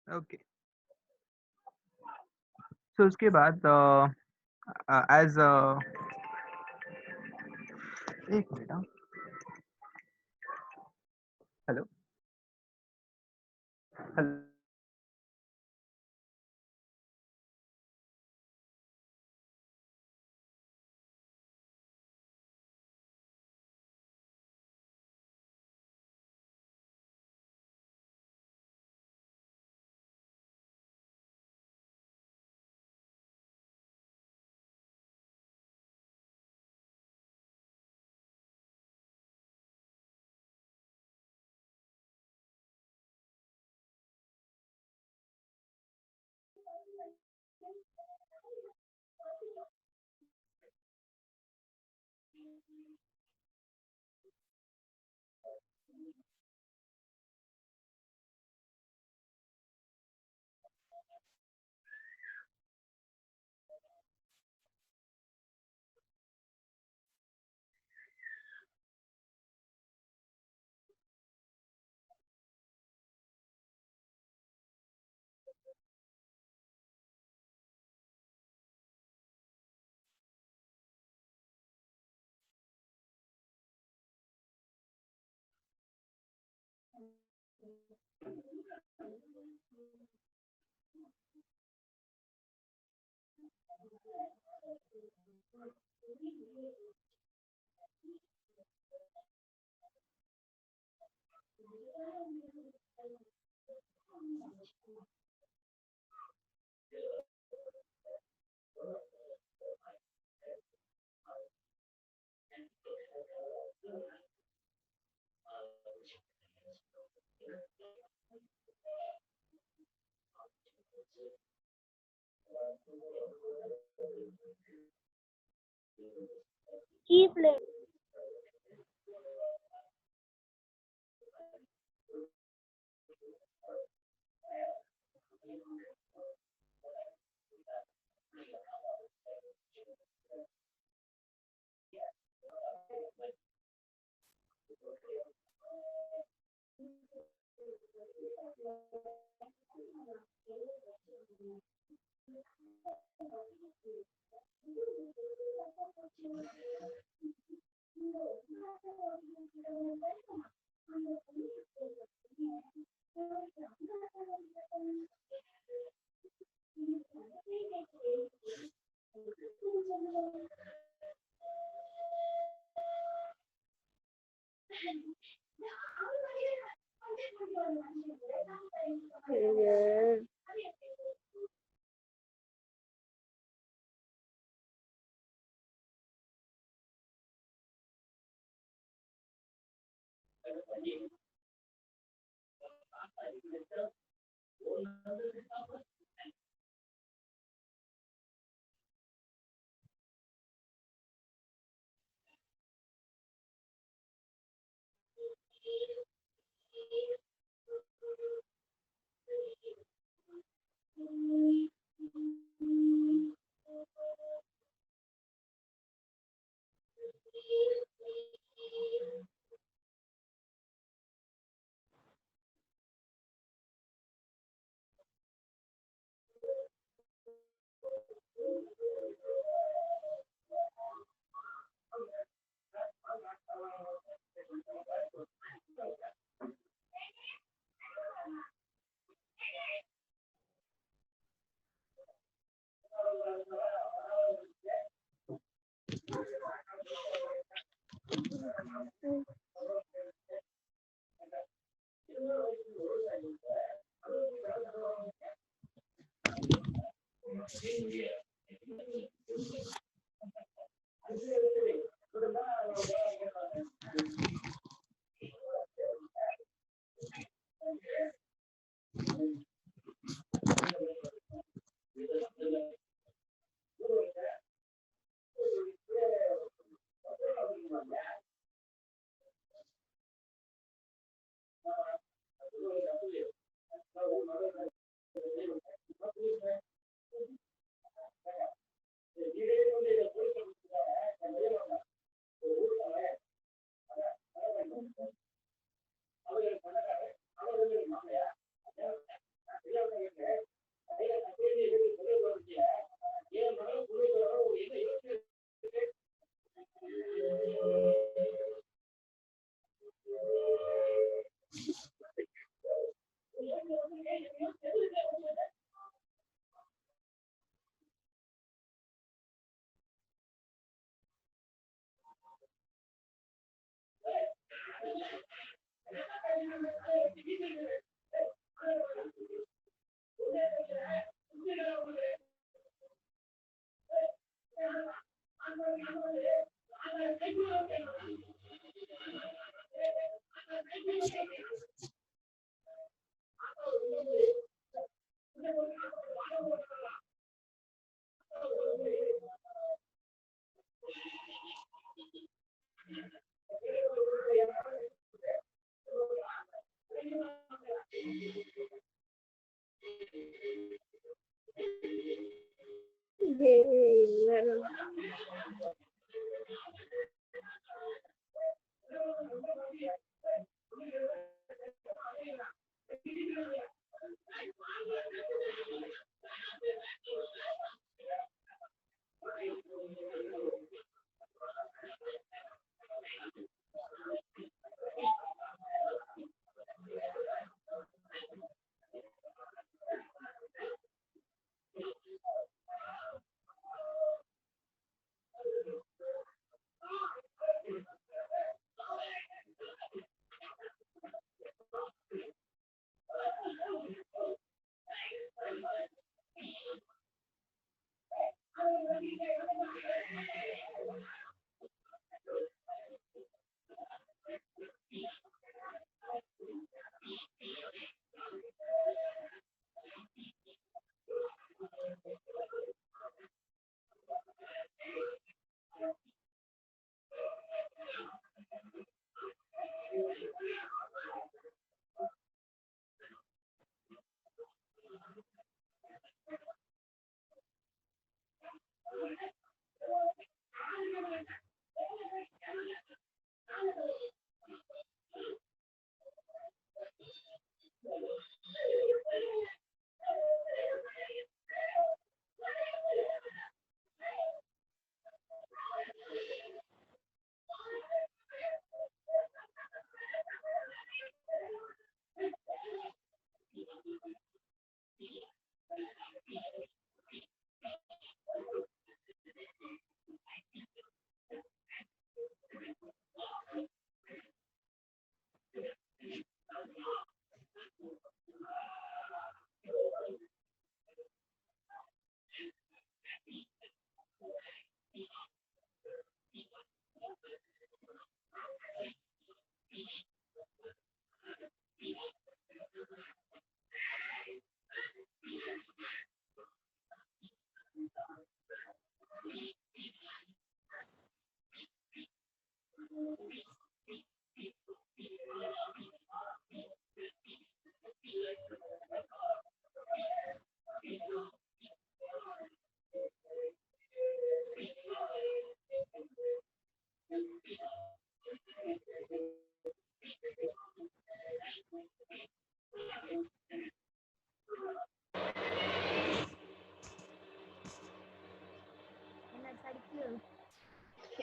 Okay. सो उसके बाद as एक मिनट हाँ, hello, hello. Keep playing. Yeah.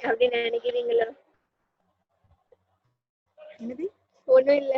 அப்படி நினைக்கிறீங்களா? என்னது? ஒண்ணும் இல்ல.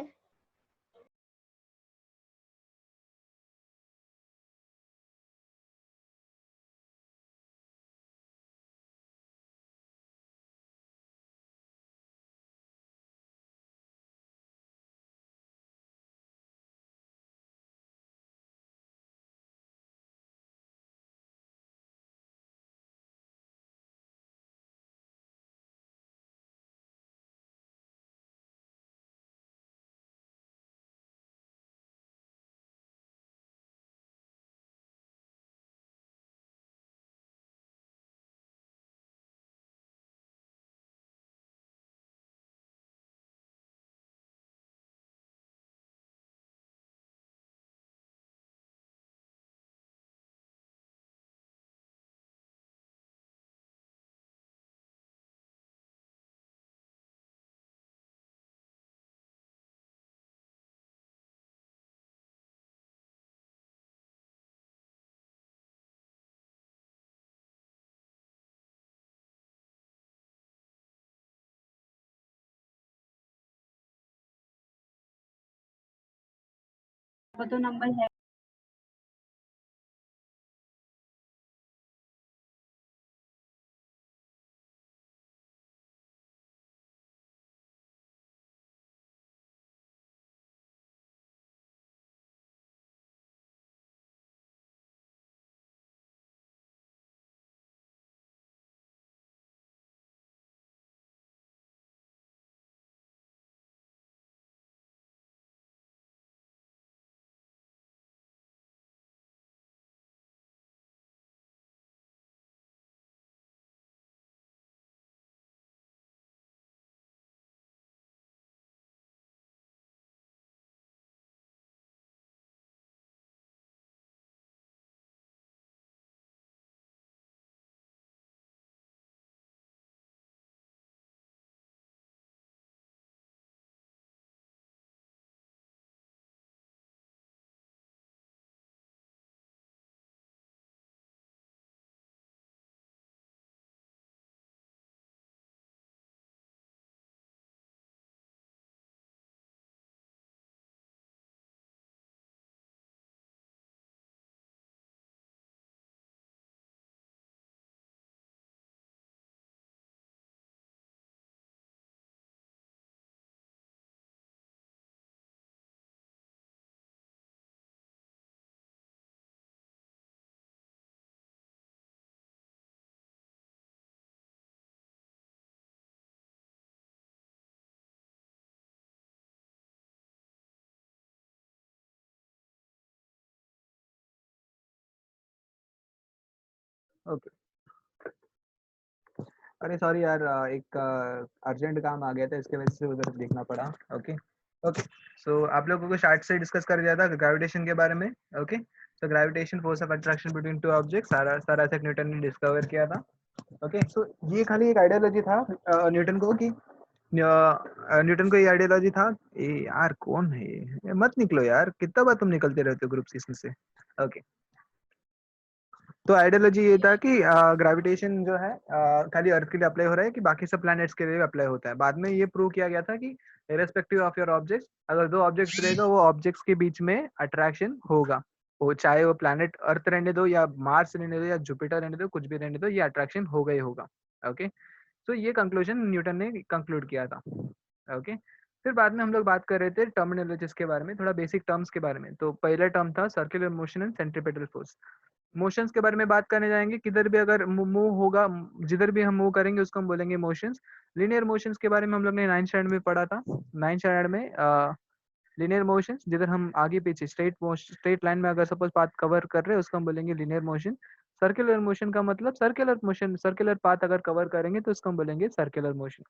तो नंबर है ओके। अरे सॉरी यार, एक अर्जेंट काम आ गया था, इसके वजह से उधर देखना पड़ा। ओके। ओके। सो आप लोगों को शार्ट से डिस्कस कर दिया था ग्रेविटेशन के बारे में। Okay. So gravitation, force of attraction between two object, सारा सारा आइजैक न्यूटन ने डिस्कवर किया था। ओके। सो ये खाली एक आइडियोलॉजी था न्यूटन को कि न्यूटन को ये आइडियोलॉजी था। ए यार कौन है ये? मत निकलो यार, कितना बार तुम निकलते रहते हो ग्रुप सीस्म से। ओके। तो आइडियोलॉजी ये था कि ग्रेविटेशन जो है खाली अर्थ के लिए अप्लाई हो रहा है, कि बाकी सब प्लैनेट्स के लिए अप्लाई होता है। बाद में ये प्रूव किया गया था कि इरेस्पेक्टिव ऑफ योर ऑब्जेक्ट्स, अगर दो ऑब्जेक्ट्स रहेगा वो ऑब्जेक्ट्स के बीच में अट्रैक्शन होगा। वो चाहे वो प्लैनेट अर्थ रहने दो या मार्स रहने दो या जुपिटर रहने दो, कुछ भी रहने दो, ये अट्रैक्शन होगा ही होगा। ओके। तो ये कंक्लूजन न्यूटन ने कंक्लूड किया था। ओके। फिर बाद में हम लोग बात कर रहे थे टर्मिनोलॉजीज के बारे में, थोड़ा बेसिक टर्म्स के बारे में। तो पहला टर्म था circular motion and centripetal force. Motions के बारे में बात करने जाएंगे, किधर भी अगर मूव होगा, जिधर भी हम मूव करेंगे उसको हम बोलेंगे मोशंस। लिनियर मोशंस के बारे में हम लोग ने 9th स्टैंडर्ड में पढ़ा था। 9th स्टैंडर्ड में लिनियर मोशंस, जिधर हम आगे पीछे स्ट्रेट लाइन में अगर सपोज पाथ कवर कर रहे हैं उसको हम बोलेंगे लिनियर मोशन। सर्कुलर मोशन का मतलब सर्कुलर मोशन, सर्कुलर पाथ अगर कवर करेंगे तो उसको हम बोलेंगे सर्कुलर मोशन।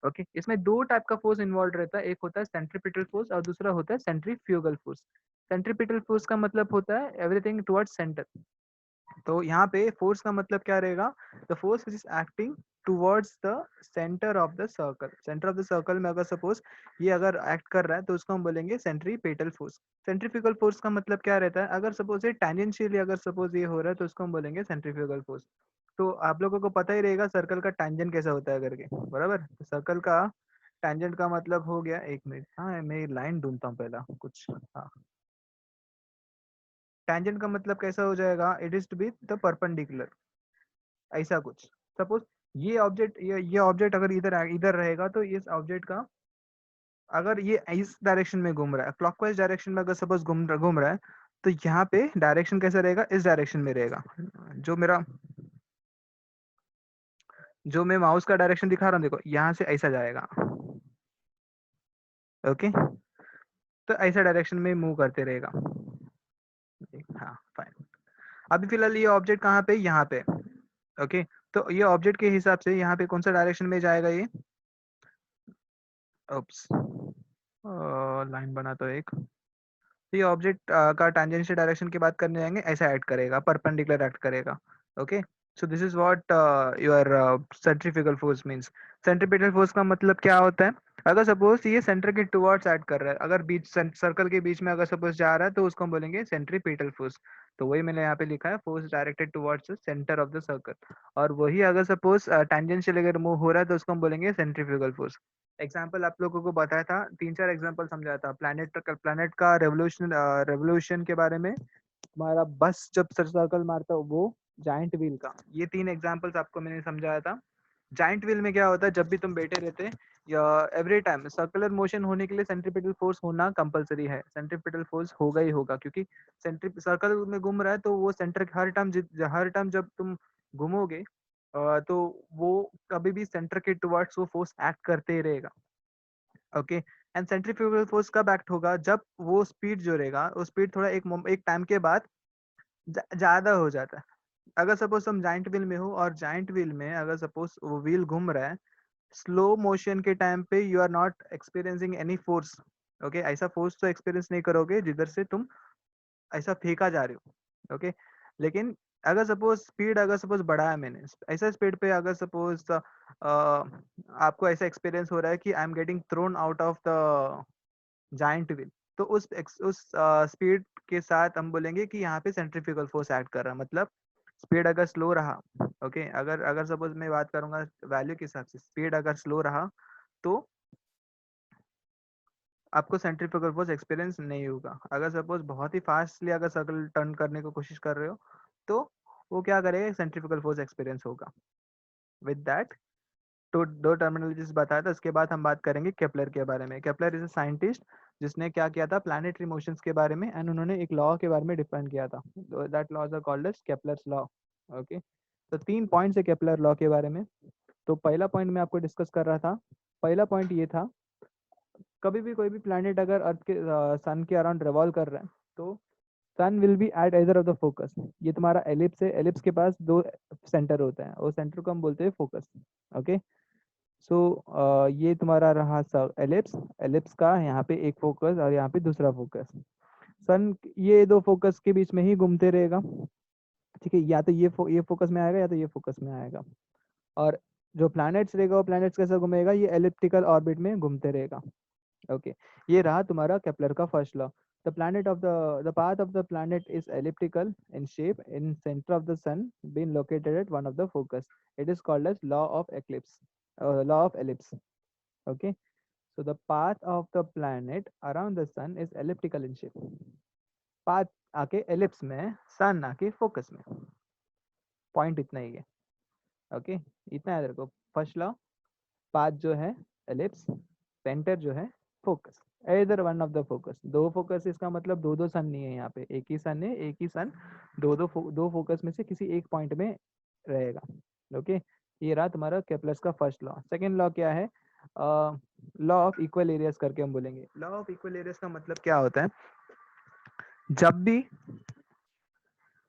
ओके। इसमें दो टाइप का फोर्स इन्वॉल्व रहता है, एक होता है सेंट्रीपिटल फोर्स और दूसरा होता है सेंट्रीफ्यूगल फोर्स। सेंट्रीपिटल फोर्स का मतलब होता है एवरीथिंग टुवर्ड्स सेंटर। तो यहाँ पे फोर्स का मतलब क्या रहेगा? The force which is acting towards the centre of the circle. Centre of the circle में अगर सपोज ये अगर एक्ट कर रहा है तो उसको हम बोलेंगे सेंट्रीपेटल फोर्स। सेंट्रीफ्यूगल फोर्स का मतलब क्या रहता है? अगर सपोज ये टैंजेंशियली अगर सपोज ये हो रहा है तो उसको हम बोलेंगे सेंट्रीफ्यूगल फोर्स। तो आप लोगों को पता ही रहेगा सर्कल का टैंजेंट कैसा होता है करके, बराबर? तो सर्कल का टैंजेंट का मतलब हो गया, एक मिनट, हाँ मैं लाइन ढूंढता हूँ पहला कुछ। हाँ, टैंजेंट का मतलब कैसा हो जाएगा? It is to be the perpendicular, ऐसा कुछ। सपोज ये ऑब्जेक्ट अगर इधर इधर रहेगा तो इस ऑब्जेक्ट का अगर ये इस डायरेक्शन में घूम रहा है, क्लॉकवाइज डायरेक्शन में अगर सपोज घूम रहा है, तो यहाँ पे डायरेक्शन कैसा रहेगा? इस डायरेक्शन में रहेगा। जो मेरा जो मैं माउस का डायरेक्शन दिखा रहा हूँ, देखो यहाँ से ऐसा जाएगा। ओके। तो ऐसा डायरेक्शन में मूव करते रहेगा। हाँ फाइन। अभी फिलहाल ये ऑब्जेक्ट कहाँ पे? यहाँ पे। ओके। तो ये ऑब्जेक्ट के हिसाब से यहाँ पे कौन सा डायरेक्शन में जाएगा ये? ओप्स, लाइन बना तो एक। तो ये ऑब्जेक्ट का टैंजेंशियल डायरेक्शन की बात करने जाएंगे, ऐसा एक्ट करेगा, परपेंडिकुलर एक्ट करेगा। Okay. So this is what your centrifugal force means. Centripetal force का मतलब क्या होता है? अगर सपोज ये सेंटर के टुवर्ड्स एक्ट कर रहा है, अगर बीच सर्कल के बीच में अगर सपोज जा रहा है तो उसको हम बोलेंगे सेंट्रीपिटल फोर्स। तो वही मैंने यहाँ पे लिखा है, force directed towards the centre of the circle. और वही अगर सपोज टैंजेंशियल अगर मूव हो रहा है तो उसको हम बोलेंगे सेंट्रीफ्यूगल फोर्स। एग्जाम्पल आप लोगों को बताया था, 3-4 एग्जाम्पल समझाया था। प्लैनेट का रेवोल्यूशन के बारे में, हमारा बस जब सर्कल मारता है वो, जाइंट व्हील का, ये 3 एग्जाम्पल्स आपको मैंने समझाया था। जाइंट व्हील में क्या होता है? जब भी तुम बैठे रहते या एवरी टाइम सर्कुलर मोशन होने के लिए सेंट्रीपिटल फोर्स होना कंपलसरी है। सेंट्रीपिटल फोर्स होगा ही होगा, क्योंकि सेंट्री सर्कल में घूम रहा है तो वो सेंटर हर टाइम जब तुम घूमोगे तो वो कभी भी सेंटर के टुवर्ड्स वो फोर्स एक्ट करते ही रहेगा। ओके। एंड सेंट्रीफ्यूगल फोर्स कब एक्ट होगा? जब वो स्पीड जो रहेगा, वो स्पीड थोड़ा एक टाइम के बाद ज्यादा हो जाता है। अगर सपोज तुम जाइंट व्हील में हो और जाइंट व्हील में अगर सपोज वो व्हील घूम रहा है, स्लो मोशन के टाइम पे you are not experiencing any force. Okay. ऐसा फोर्स तो एक्सपीरियंस नहीं करोगे जिधर से तुम ऐसा फेंका जा रहे हो। ओके। लेकिन अगर सपोज स्पीड अगर सपोज बढ़ाया मैंने, ऐसा स्पीड पे अगर सपोज आपको ऐसा एक्सपीरियंस हो रहा है कि I am getting thrown out of the giant wheel, तो उस स्पीड के साथ हम बोलेंगे कि यहाँ पे सेंट्रीफ्यूगल फोर्स एक्ट कर रहा है। मतलब स्पीड अगर स्लो रहा, ओके, अगर अगर सपोज मैं बात करूंगा वैल्यू के हिसाब से, स्पीड अगर स्लो रहा तो आपको सेंट्रीफ्यूगल फोर्स एक्सपीरियंस नहीं होगा। अगर सपोज बहुत ही फास्टली अगर सर्कल टर्न करने की कोशिश कर रहे हो तो वो क्या करेगा? सेंट्रीफ्यूगल फोर्स एक्सपीरियंस होगा। विद दैट तो दो टर्मिनोलॉजीज बताया था। उसके बाद हम बात करेंगे केपलर के बारे में। केपलर इज अ साइंटिस्ट जिसने क्या किया था? प्लैनेटरी मोशंस के बारे में, एंड उन्होंने एक लॉ के बारे में डिफाइन किया था। That laws are called as Kepler's law. Okay. तो 3 पॉइंट्स है केपलर लॉ के बारे में। तो पहला पॉइंट मैं आपको डिस्कस कर रहा था। पहला पॉइंट ये था, कभी भी कोई भी प्लैनेट अगर अर्थ के सन के अराउंड रिवॉल्व कर रहा है तो sun will be at either of the focus. ये तुम्हारा एलिप्स है, एलिप्स के पास दो सेंटर होता है, वो सेंटर को हम बोलते हैं फोकस। ओके, सो ये तुम्हारा रहा सब एलिप्स, एलिप्स का यहाँ पे एक फोकस और यहाँ पे दूसरा फोकस। सन ये दो फोकस के बीच में ही घूमते रहेगा, ठीक है, या तो ये फोकस में आएगा या तो ये फोकस में आएगा। और जो प्लैनेट्स रहेगा वो प्लैनेट्स कैसा घूमेगा, ये एलिप्टिकल ऑर्बिट में घूमते रहेगा। ओके, ये रहा तुम्हारा केपलर का first law. the path of the planet is elliptical in shape in center of the sun being located at one of the focus. It is called as law of eclipse, law of ellipse. Okay, so the path of the planet around the sun is elliptical in shape. Path आके ellipse में, सन आके focus में। Point इतना ही है। Okay, इतना याद रखो। First law, path जो है एलिप्स, सेंटर जो है focus, either one of the focus. दो फोकस इसका मतलब दो दो सन नहीं है, यहाँ पे एक ही सन है, एक ही सन दो फोकस में से किसी एक पॉइंट में रहेगा। ओके, ये रहा तुम्हारा केपलर्स का फर्स्ट लॉ। सेकेंड लॉ क्या है, लॉ ऑफ इक्वल एरियाज करके हम बोलेंगे। लॉ ऑफ इक्वल एरियाज का मतलब क्या होता है, जब भी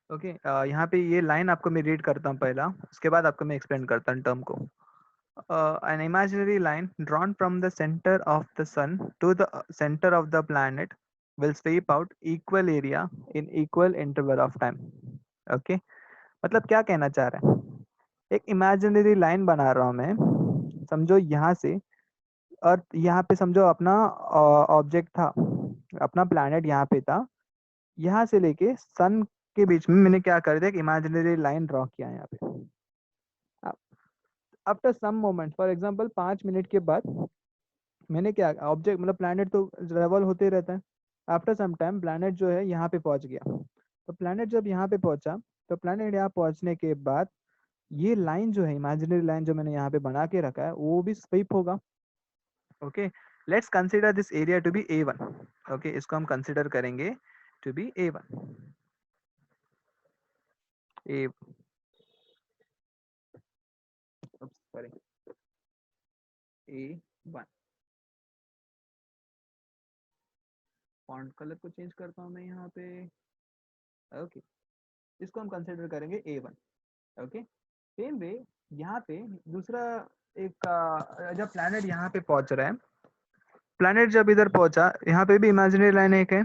ओके यहाँ पे ये लाइन आपको मैं रीड करता हूँ पहला, उसके बाद आपको मैं एक्सप्लेन करता हूँ टर्म को। An imaginary line drawn from the center of the sun to the center of the planet will sweep out equal area in equal interval of time. Okay, मतलब क्या कहना चाह रहा है, एक इमेजिनरी लाइन बना रहा हूँ मैं, समझो यहाँ से, और यहाँ पे समझो अपना ऑब्जेक्ट था, अपना प्लैनेट यहाँ पे था, यहाँ से लेके सन के बीच में मैंने क्या कर दिया, एक इमेजिनरी लाइन ड्रॉ किया यहाँ पे। After some moment, for example 5 minute के बाद मैंने क्या, ऑब्जेक्ट मतलब प्लैनेट तो ट्रेवल होते रहता है, आफ्टर सम टाइम प्लैनेट जो है यहाँ पे पहुंच गया। तो प्लैनेट जब यहाँ पे पहुंचा, तो प्लैनेट यहाँ पहुंचने के बाद ये लाइन जो है, इमेजिनरी लाइन जो मैंने यहाँ पे बना के रखा है, वो भी स्वीप होगा। Okay, let's consider this area to be A1। Okay, इसको हम कंसीडर करेंगे to be A1, A sorry A1। Font colour को चेंज करता हूँ मैं यहाँ पे। ओके, इसको हम कंसीडर करेंगे A1। ओके, सेम वे यहाँ पे दूसरा एक जब प्लैनेट यहाँ पे पहुंच रहा है, प्लैनेट जब इधर पहुंचा, यहाँ पे भी इमेजिनरी लाइन एक है,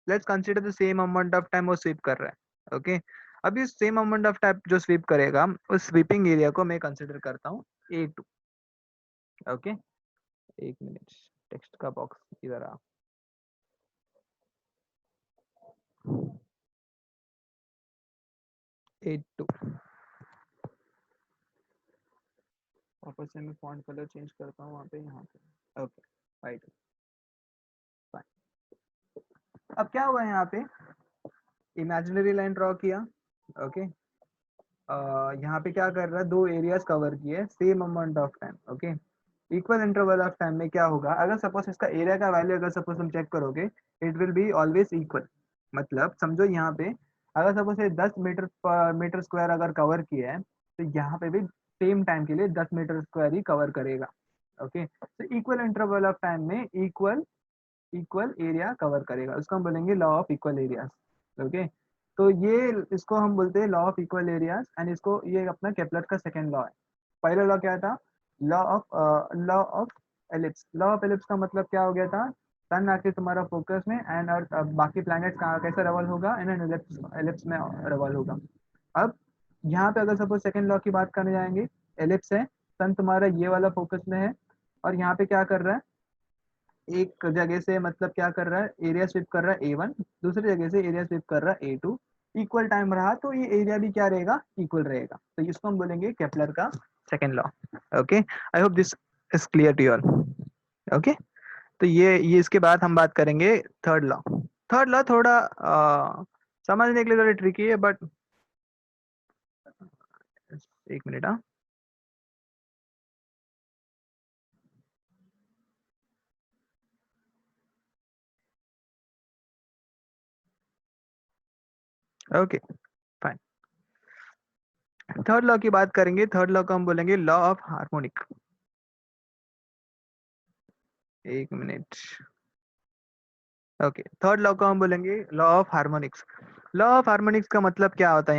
let's consider the same amount of time वो स्वीप कर रहा है। ओके, अभी सेम अमाउंट ऑफ टाइम जो स्वीप करेगा, उस स्वीपिंग एरिया को मैं कंसीडर करता हूँ A2। ओके, एक मिनट, टेक्स्ट का बॉक्स इधर आ, A2। वापस से मैं फॉन्ट कलर चेंज करता हूँ वहाँ पे, यहाँ पे। ओके, राइट, अब क्या हुआ यहाँ पे, इमेजिनरी लाइन ड्रॉ किया। ओके, यहाँ पे क्या कर रहा है, दो एरियाज कवर किए same amount of time. Okay, equal interval of time में क्या होगा, अगर सपोज इसका एरिया का वैल्यू अगर सपोज तुम चेक करोगे, it will be always equal. मतलब समझो यहाँ पे अगर सपोज ये 10 मीटर स्क्वायर अगर कवर किया है, तो यहाँ पे भी सेम टाइम के लिए 10 मीटर स्क्वायर ही कवर करेगा। ओके, तो इक्वल इंटरवल ऑफ टाइम में इक्वल इक्वल एरिया कवर करेगा, उसको हम बोलेंगे law of equal areas. Okay, तो ये इसको हम बोलते हैं law of equal areas, and इसको ये अपना केपलर का सेकेंड लॉ है। पहला लॉ क्या था, law of ellipse. Law of ellipse का मतलब क्या हो गया था, सन आके तुम्हारा फोकस में एंड और बाकी प्लैनेट्स कहाँ कैसे रेवॉल्व होगा, इन एन एलिप्स में रेवॉल्व होगा। अब यहाँ पे अगर सपोज सेकेंड लॉ की बात करने जाएंगे, एलिप्स है, सन तुम्हारा ये वाला फोकस में है, और यहाँ पे क्या कर रहा है, एक जगह से मतलब क्या कर रहा है, एरिया स्वीप कर रहा है A1, दूसरी जगह से एरिया स्वीप कर रहा है A2। इक्वल टाइम रहा तो ये एरिया भी क्या रहेगा, इक्वल रहेगा, तो इसको हम बोलेंगे केपलर का second law. Okay, I hope this is clear to you all. Okay, तो ये इसके बाद हम बात करेंगे थर्ड लॉ। थर्ड लॉ थोड़ा समझने के लिए थोड़ा ट्रिकी है, बट एक मिनट। हाँ, ओके, फाइन। थर्ड लॉ की बात करेंगे, थर्ड लॉ को हम बोलेंगे लॉ ऑफ हार्मोनिक। एक मिनट, ओके, थर्ड लॉ को हम बोलेंगे law of harmonics. Law of harmonics का मतलब क्या होता है?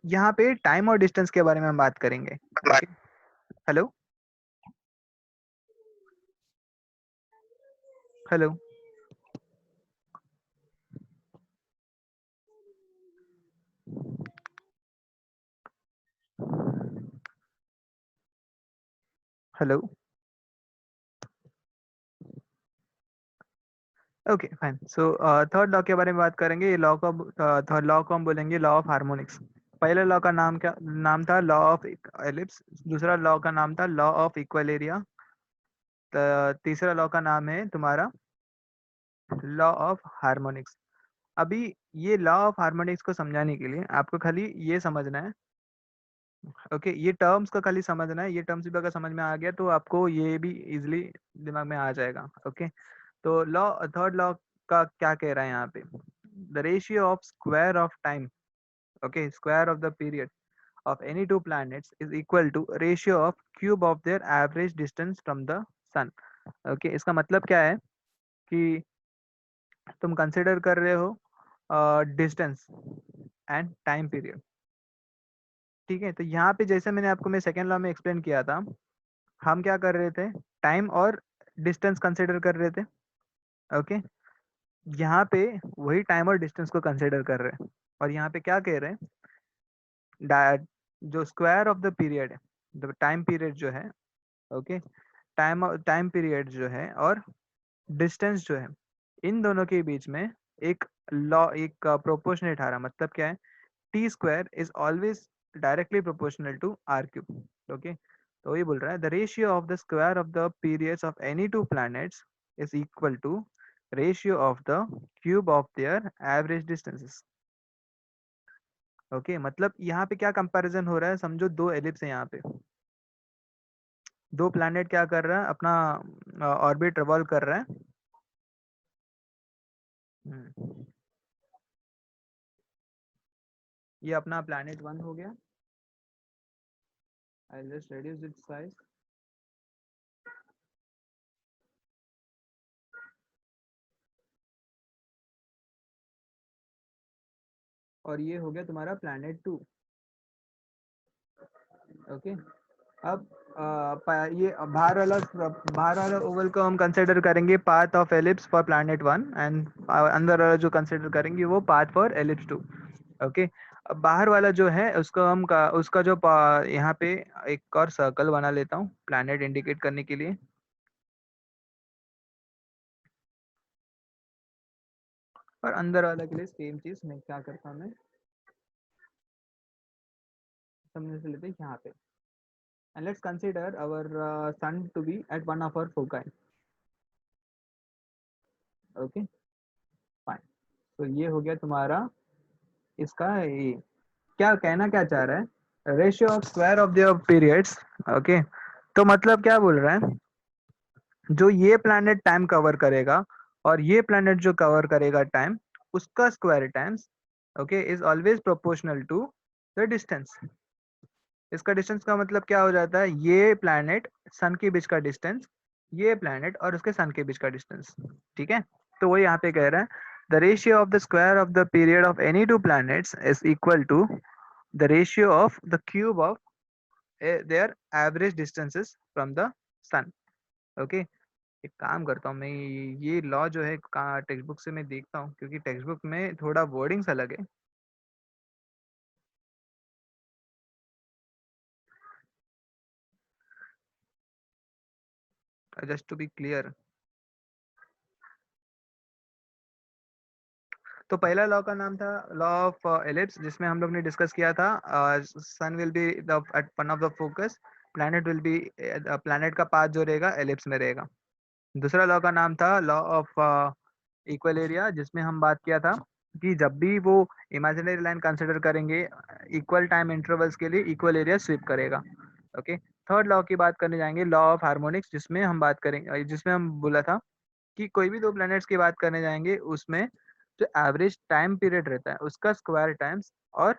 यहाँ पे टाइम और डिस्टेंस के बारे में हम बात करेंगे। Hello hello hello. Okay fine. So third law के बारे में बात करेंगे। ये लॉ को थर्ड लॉ को हम बोलेंगे लॉ ऑफ हार्मोनिक्स। पहले लॉ का नाम था लॉ ऑफ एलिप्स। दूसरा लॉ का नाम था लॉ ऑफ इक्वल एरिया। तीसरा लॉ का नाम है तुम्हारा लॉ ऑफ हार्मोनिक्स। अभी ये लॉ ऑफ हार्मोनिक्स को समझाने के लिए आपको खाली ये समझना है। ओके, ये टर्म्स का खाली समझना है। ये टर्म्स भी अगर समझ में आ गया तो आपको ये भी इजिली दिमाग में आ जाएगा। ओके, तो लॉ थर्ड लॉ का क्या कह रहा है यहाँ पे? The ratio of square of time, okay, square of the period of any two planets is equal to ratio of cube of their average distance from the sun. Okay, इसका मतलब क्या है कि तुम कंसिडर कर रहे हो डिस्टेंस एंड टाइम पीरियड। ठीक है, तो यहाँ पे जैसे मैं सेकेंड लॉ में एक्सप्लेन किया था, हम क्या कर रहे थे? टाइम और डिस्टेंस कंसिडर कर रहे थे। ओके, यहाँ पे वही टाइम और डिस्टेंस को कंसिडर कर रहे हैं। और यहाँ पे क्या कह रहे हैं? जो स्क्वायर ऑफ द पीरियड है, द टाइम पीरियड जो है, ओके, टाइम पीरियड जो है और डिस्टेंस जो है, इन दोनों के बीच में एक लॉ, एक प्रोपोर्शनेट आ रहा। मतलब क्या है? T square is always directly proportional to R cube. Okay, तो ये बोल रहा है the ratio of the square of the periods of any two planets is equal to ratio of the cube of their average distances. Okay, मतलब यहाँ पे क्या comparison हो रहा है? समझो दो एलिप्स है यहाँ पे, दो प्लैनेट क्या कर रहा है? अपना ऑर्बिट रिवॉल्व कर रहा है। हम्म, ये अपना प्लैनेट वन हो गया। I just reduce its size। और ये हो गया तुम्हारा प्लैनेट टू। ओके, अब ये बाहर वाला ओवल को हम कंसिडर करेंगे path of ellipse for planet one, and अंदर वाला जो कंसिडर करेंगे वो path for ellipse two. Okay, अब बाहर वाला जो है उसको उसका जो यहाँ पे एक और सर्कल बना लेता हूँ प्लैनेट इंडिकेट करने के लिए। और अंदर वाला के लिए सेम चीज मैं क्या करता हूँ, मैं समझने से लेते हैं यहाँ पे। And let's consider our sun to be at one of our foci. Okay, fine. तो ये हो गया तुम्हारा इसका ये। क्या कहना क्या चाह रहा है? Ratio of square of the periods. Okay, तो मतलब क्या बोल रहा है? जो ये प्लैनेट टाइम कवर करेगा और ये प्लैनेट जो कवर करेगा टाइम, उसका square times, okay, is always proportional to the distance. इसका डिस्टेंस का मतलब क्या हो जाता है? ये प्लैनेट सन के बीच का डिस्टेंस, ये प्लैनेट और उसके सन के बीच का डिस्टेंस। ठीक है, तो वो यहाँ पे कह रहा है the ratio of the square of the period of any two planets is equal to the ratio of the cube of their average distances from the sun. Okay, एक काम करता हूँ मैं, ये लॉ जो है टेक्स्ट बुक से मैं देखता हूँ, क्योंकि टेक्स्ट बुक में थोड़ा वर्डिंग्स अलग है। जस्ट टू बी क्लियर, तो पहला लॉ का नाम था लॉ ऑफ एलिप्स, जिसमें हम लोग ने डिस्कस किया था sun will be the at one of the focus, planet will be, planet का पाथ जो रहेगा एलिप्स में रहेगा। दूसरा लॉ का नाम था लॉ ऑफ इक्वल एरिया, जिसमें हम बात किया था कि जब भी वो इमेजिनरी लाइन कंसिडर करेंगे इक्वल टाइम इंटरवल्स के लिए, इक्वल एरिया स्वीप करेगा। ओके, थर्ड लॉ की बात करने जाएंगे लॉ ऑफ हार्मोनिक्स, जिसमें हम बात करेंगे, जिसमें हम बोला था कि कोई भी दो प्लैनेट्स की बात करने जाएंगे उसमें जो एवरेज टाइम पीरियड रहता है उसका स्क्वायर टाइम्स, और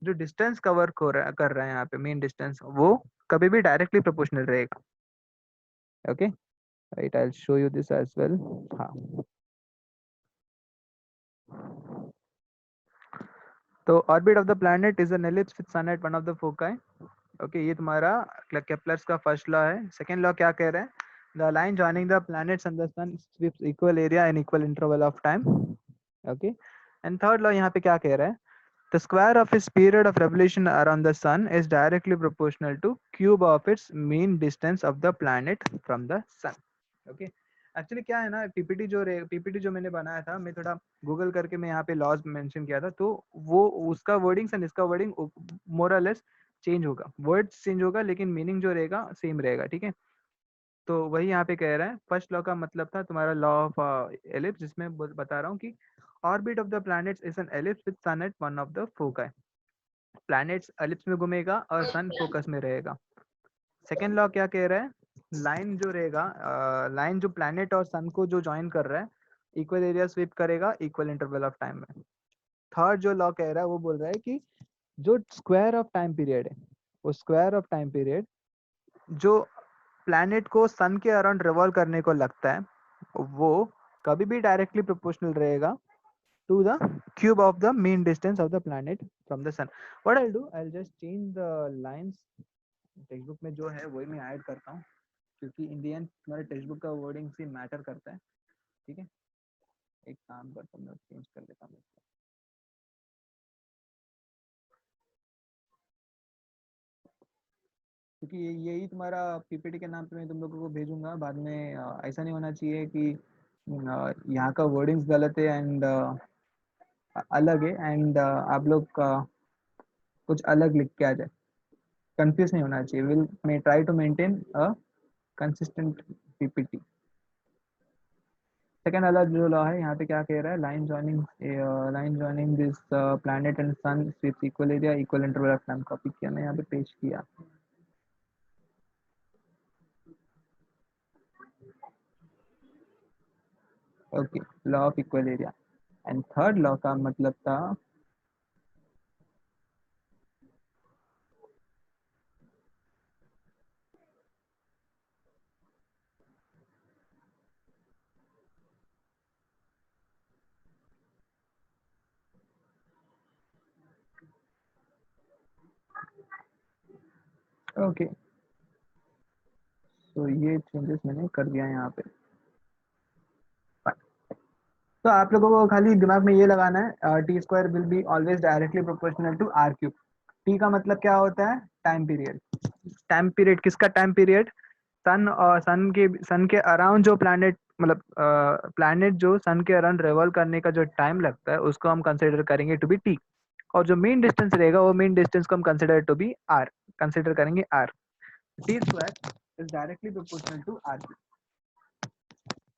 जो डिस्टेंस कवर कर रहा है यहाँ पे मेन डिस्टेंस, वो कभी भी डायरेक्टली प्रोपोर्शनल रहेगा। Okay, right, I will show you this as well. हाँ, तो orbit of the planet is an ellipse with sun at one of the foci. Okay, ये तुम्हारा केप्लर्स का फर्स्ट लॉ है। सेकंड लॉ क्या कह रहा है? The line joining the planets and the sun sweeps equal area in equal interval of time. Okay, and third law यहाँ पे क्या कह रहा है? The square of its period of revolution around the sun is directly proportional to cube of its mean distance of the planet from the sun. Okay. Actually क्या है ना, PPT जो मैंने बनाया था, मैं थोड़ा गूगल करके मैं यहाँ पे लॉज मेंशन किया था, तो वो उसका वर्डिंग एंड इसका वर्डिंग मोर और लेस चेंज होगा, वर्ड्स चेंज होगा लेकिन मीनिंग जो रहेगा सेम रहेगा। ठीक है, तो वही यहाँ पे कह रहा है। फर्स्ट लॉ का मतलब था तुम्हारा लॉ ऑफ एलिप्स, जिसमें बता रहा हूँ कि orbit of the planets is an ellipse with sun at one of the foci. Planets ellipse में घूमेगा और सन फोकस में रहेगा। सेकेंड लॉ क्या कह रहा है? लाइन जो रहेगा, लाइन जो प्लैनेट और सन को जो ज्वाइन कर रहा है, इक्वल एरिया स्वीप करेगा इक्वल इंटरवल ऑफ टाइम में। थर्ड जो लॉ कह रहा है वो बोल रहा है कि जो स्क्वायर ऑफ टाइम पीरियड है, वो स्क्वायर ऑफ टाइम पीरियड जो प्लैनेट को सन के अराउंड रिवॉल्व करने को लगता है, वो कभी भी डायरेक्टली प्रोपोर्शनल रहेगा to the cube of the mean distance of the planet from the sun. What I'll do, I'll just change the lines. Text book में जो है वही मैं ऐड करता हूँ, क्योंकि इन दी एंड तुम्हारे टेक्स्ट बुक का वर्डिंग से मैटर करता है। ठीक है, एक काम करता हूँ, मैं चेंज कर देता हूँ। क्योंकि यही तुम्हारा पीपीटी के नाम पे मैं तुम लोगों को भेजूंगा बाद में। ऐसा नहीं होना चाहिए कि यहाँ का वर्डिंग्स गलत है एंड अलग है एंड आप लोग कुछ अलग लिख के आ जाए, कंफ्यूज नहीं होना चाहिए। Will may try to maintain a consistent PPT. Second वाला जो लॉ है यहाँ पे क्या कह रहा है? Line joining this planet and sun sweeps equal area equal interval of time. Copy किया मैं, यहाँ पे पेश किया। Okay, law of equal area. And third law का मतलब था ओके, तो ये चेंजेस मैंने कर दिया यहाँ पे। तो आप लोगों को खाली दिमाग में ये लगाना है, T square will be always directly proportional to R cube. T का मतलब क्या होता है? Time period. टाइम पीरियड किसका? टाइम पीरियड सन और सन के अराउंड जो प्लैनेट, मतलब प्लैनेट जो सन के अराउंड रिवॉल्व करने का जो टाइम लगता है, उसको हम कंसिडर करेंगे टू बी टी। और जो मेन डिस्टेंस रहेगा, वो मेन डिस्टेंस को हम consider to be R, consider करेंगे R. T square is directly proportional to R.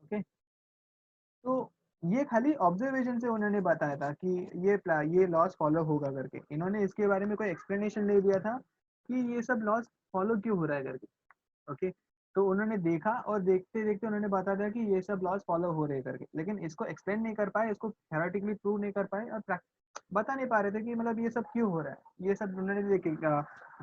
Okay, तो ये खाली ऑब्जर्वेशन से उन्होंने बताया था कि ये लॉस फॉलो होगा करके। इन्होंने इसके बारे में कोई एक्सप्लेनेशन नहीं दिया था कि ये सब लॉस फॉलो क्यों हो रहा है करके। ओके, तो उन्होंने देखा और देखते देखते उन्होंने बता दिया कि ये सब लॉस फॉलो हो रहे करके, लेकिन इसको एक्सप्लेन नहीं कर पाए, इसको थ्योरेटिकली प्रूव नहीं कर पाए और बता नहीं पा रहे थे कि मतलब ये सब क्यों हो रहा है। ये सब उन्होंने देखे,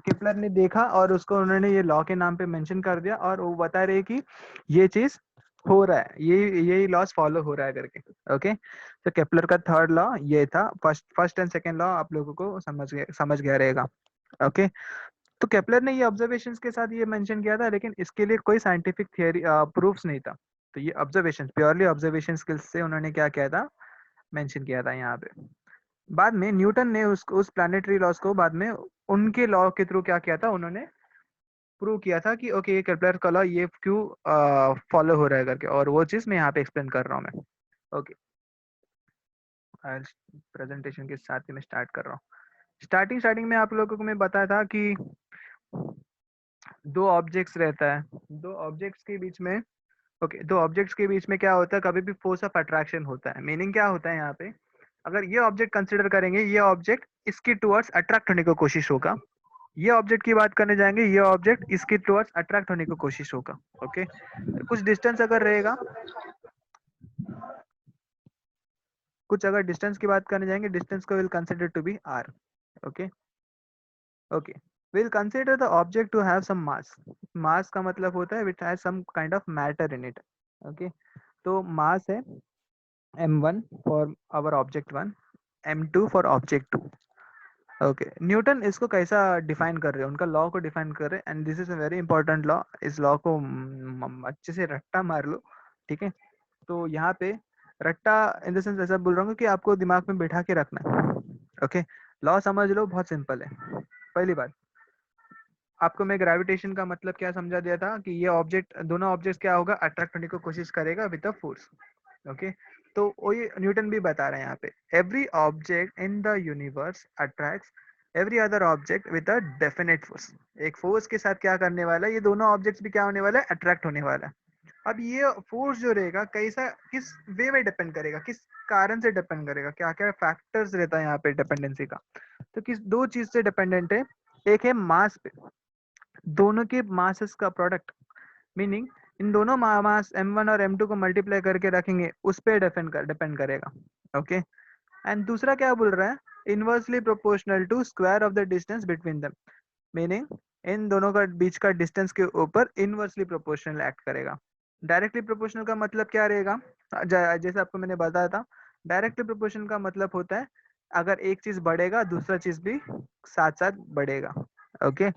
केपलर ने देखा और उसको उन्होंने ये लॉ के नाम पे मेंशन कर दिया और वो बता रहे कि ये चीज हो रहा है, ये लॉस फॉलो हो रहा है करके। ओके, तो केपलर का थर्ड लॉ ये था। फर्स्ट एंड सेकंड लॉ आप लोगों को समझ गया रहेगा। ओके, तो केपलर ने ये ऑब्जर्वेशंस के साथ ये मेंशन किया था, लेकिन इसके लिए कोई साइंटिफिक थियरी प्रूफ्स नहीं था। तो ये ऑब्जर्वेशन, प्योरली ऑब्जर्वेशन स्किल्स से उन्होंने क्या किया था? मेंशन किया था यहाँ पे। बाद में न्यूटन ने उस प्लानिटरी लॉस को बाद में उनके लॉ के थ्रू क्या किया था? उन्होंने प्रूव किया था कि ओके, ये केपलर का लॉ ये क्यों फॉलो हो रहा है करके, और वो चीज मैं यहाँ पे एक्सप्लेन कर रहा हूँ मैं। ओके, प्रेजेंटेशन के साथ ही मैं स्टार्ट कर रहा हूँ। स्टार्टिंग में आप लोगों को मैं बताया था कि दो ऑब्जेक्ट्स रहता है, दो ऑब्जेक्ट्स के बीच में, ओके, दो ऑब्जेक्ट्स के बीच में क्या होता है? कभी भी फोर्स ऑफ अट्रैक्शन होता है। मीनिंग क्या होता है यहाँ पे? अगर ये ऑब्जेक्ट कंसिडर करेंगे, ये ऑब्जेक्ट इसके टुवर्ड्स अट्रैक्ट होने की कोशिश होगा। ये ऑब्जेक्ट की बात करने जाएंगे, ये ऑब्जेक्ट इसके टुवर्ड्स अट्रैक्ट होने की कोशिश होगा। ओके, कुछ डिस्टेंस अगर रहेगा, कुछ अगर डिस्टेंस की बात करने जाएंगे, डिस्टेंस को will consider to be R. Okay, okay, we'll consider the object to have some mass. mass का मतलब होता है which has some kind of matter in it. okay, तो mass है, M1 for our object 1, M2 for object 2. Okay Newton इसको कैसा define कर रहे हैं, उनका लॉ को डिफाइन कर रहे हैं, and this is a very important law. इस लॉ को अच्छे से रट्टा मार लो, ठीक है. तो यहाँ पे रट्टा इन द सेंस ऐसा बोल रहा हूँ कि आपको दिमाग में बैठा के रखना है. ओके लॉ समझ लो, बहुत सिंपल है. पहली बात, आपको मैं ग्रेविटेशन का मतलब क्या समझा दिया था कि ये ऑब्जेक्ट, दोनों ऑब्जेक्ट क्या होगा, अट्रैक्ट होने की कोशिश करेगा विद अ फोर्स. ओके तो वही न्यूटन भी बता रहे हैं यहाँ पे, every object in the universe attracts every other object with a definite force. एक फोर्स के साथ क्या करने वाला है, ये दोनों ऑब्जेक्ट्स भी क्या होने वाला है, अट्रैक्ट होने वाला है. अब ये फोर्स जो रहेगा कैसा, किस वे में डिपेंड करेगा, किस कारण से डिपेंड करेगा, क्या क्या फैक्टर्स रहता है यहाँ पे डिपेंडेंसी का. तो किस दो चीज से डिपेंडेंट है, एक है मास पे, दोनों के मासेस का प्रोडक्ट, मीनिंग इन दोनों मास m1 और m2 को मल्टीप्लाई करके रखेंगे, उस पे डिपेंड करेगा. ओके एंड दूसरा क्या बोल रहा है, inversely proportional to square of the distance between them, meaning इन दोनों का बीच का डिस्टेंस के ऊपर इनवर्सली प्रोपोर्शनल एक्ट करेगा. डायरेक्टली प्रोपोर्शनल का मतलब क्या रहेगा, जैसे आपको मैंने बताया था, डायरेक्टली प्रोपोर्शनल का मतलब होता है अगर एक चीज बढ़ेगा दूसरा चीज भी साथ साथ बढ़ेगा. ओके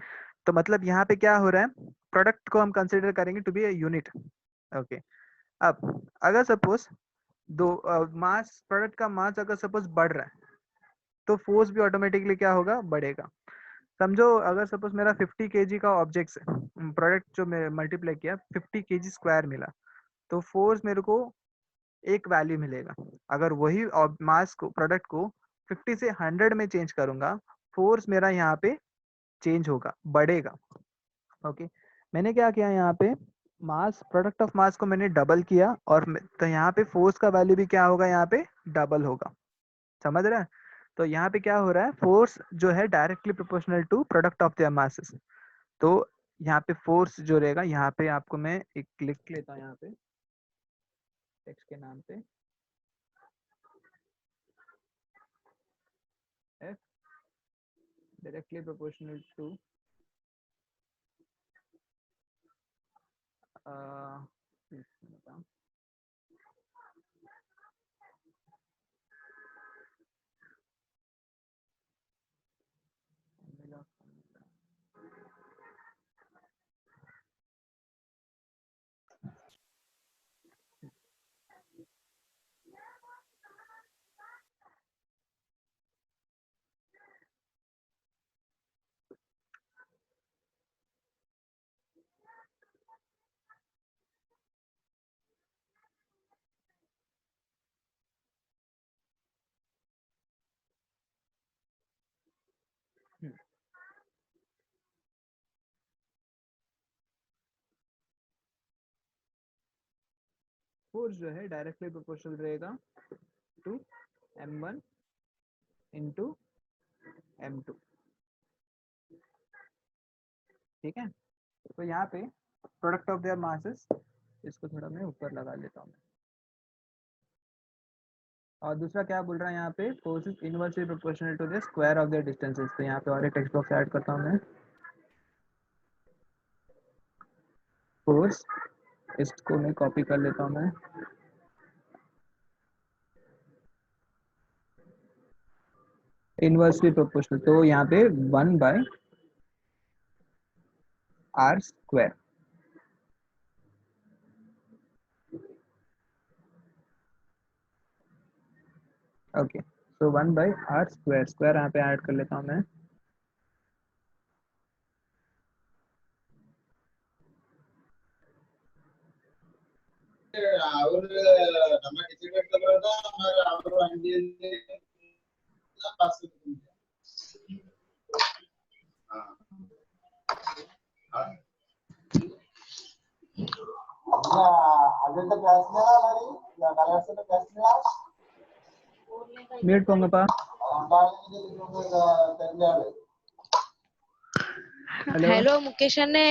तो मतलब यहाँ पे क्या हो रहा है, प्रोडक्ट को हम कंसिडर करेंगे to be a unit. Okay अब अगर सपोज दो मास, प्रोडक्ट का मास अगर सपोज बढ़ रहा है तो फोर्स भी ऑटोमेटिकली क्या होगा, बढ़ेगा. समझो अगर सपोज मेरा 50 केजी का ऑब्जेक्ट प्रोडक्ट जो मैं मल्टीप्लाई किया 50 केजी स्क्वायर मिला, तो फोर्स मेरे को एक वैल्यू मिलेगा. अगर वही मास को, प्रोडक्ट को 50 से 100 में चेंज करूंगा, फोर्स मेरा यहाँ पे चेंज होगा, बढ़ेगा. ओके मैंने क्या किया यहाँ पे, मास, प्रोडक्ट ऑफ मास को मैंने डबल किया, और तो यहाँ पे फोर्स का वैल्यू भी क्या होगा, यहाँ पे डबल होगा. समझ रहे हैं. तो यहाँ पे क्या हो रहा है, फोर्स जो है directly proportional to product of their masses. तो यहाँ पे फोर्स जो रहेगा, यहाँ पे आपको मैं एक लिख लेता हूँ यहाँ पे टेक्स्ट के नाम पे, F directly proportional to uh, force जो है डायरेक्टली प्रोपोर्शनल रहेगा टू m1 इंटू m2. ठीक है तो यहाँ पे प्रोडक्ट ऑफ देयर मासेस, इसको थोड़ा मैं ऊपर लगा लेता हूँ. और दूसरा क्या बोल रहा है यहाँ पे, force is inversely proportional to the square of their distances. तो यहाँ पे और एक टेक्स्ट बॉक्स ऐड करता हूँ मैं, फोर्स, इसको मैं कॉपी कर लेता हूँ मैं, इनवर्सली प्रोपोर्शनल, तो यहाँ पे 1/r². ओके तो 1/r², स्क्वायर यहाँ पे ऐड कर लेता हूँ मैं. ಅವರು ನಮ್ಮ ಟಿಕೆಟ್ ತಗೊಳ್ಳೋದು ಆಮೇಲೆ ಅವರು ಅಂಗಡಿಯಲ್ಲಿ ಪಾಸ್ అజెండా చేస్తున్నారా మరి కలెక్షన్ చేస్తున్నారా म्यूट போங்கப்பா. ஹலோ ஹலோ முகேஷ் அண்ணே,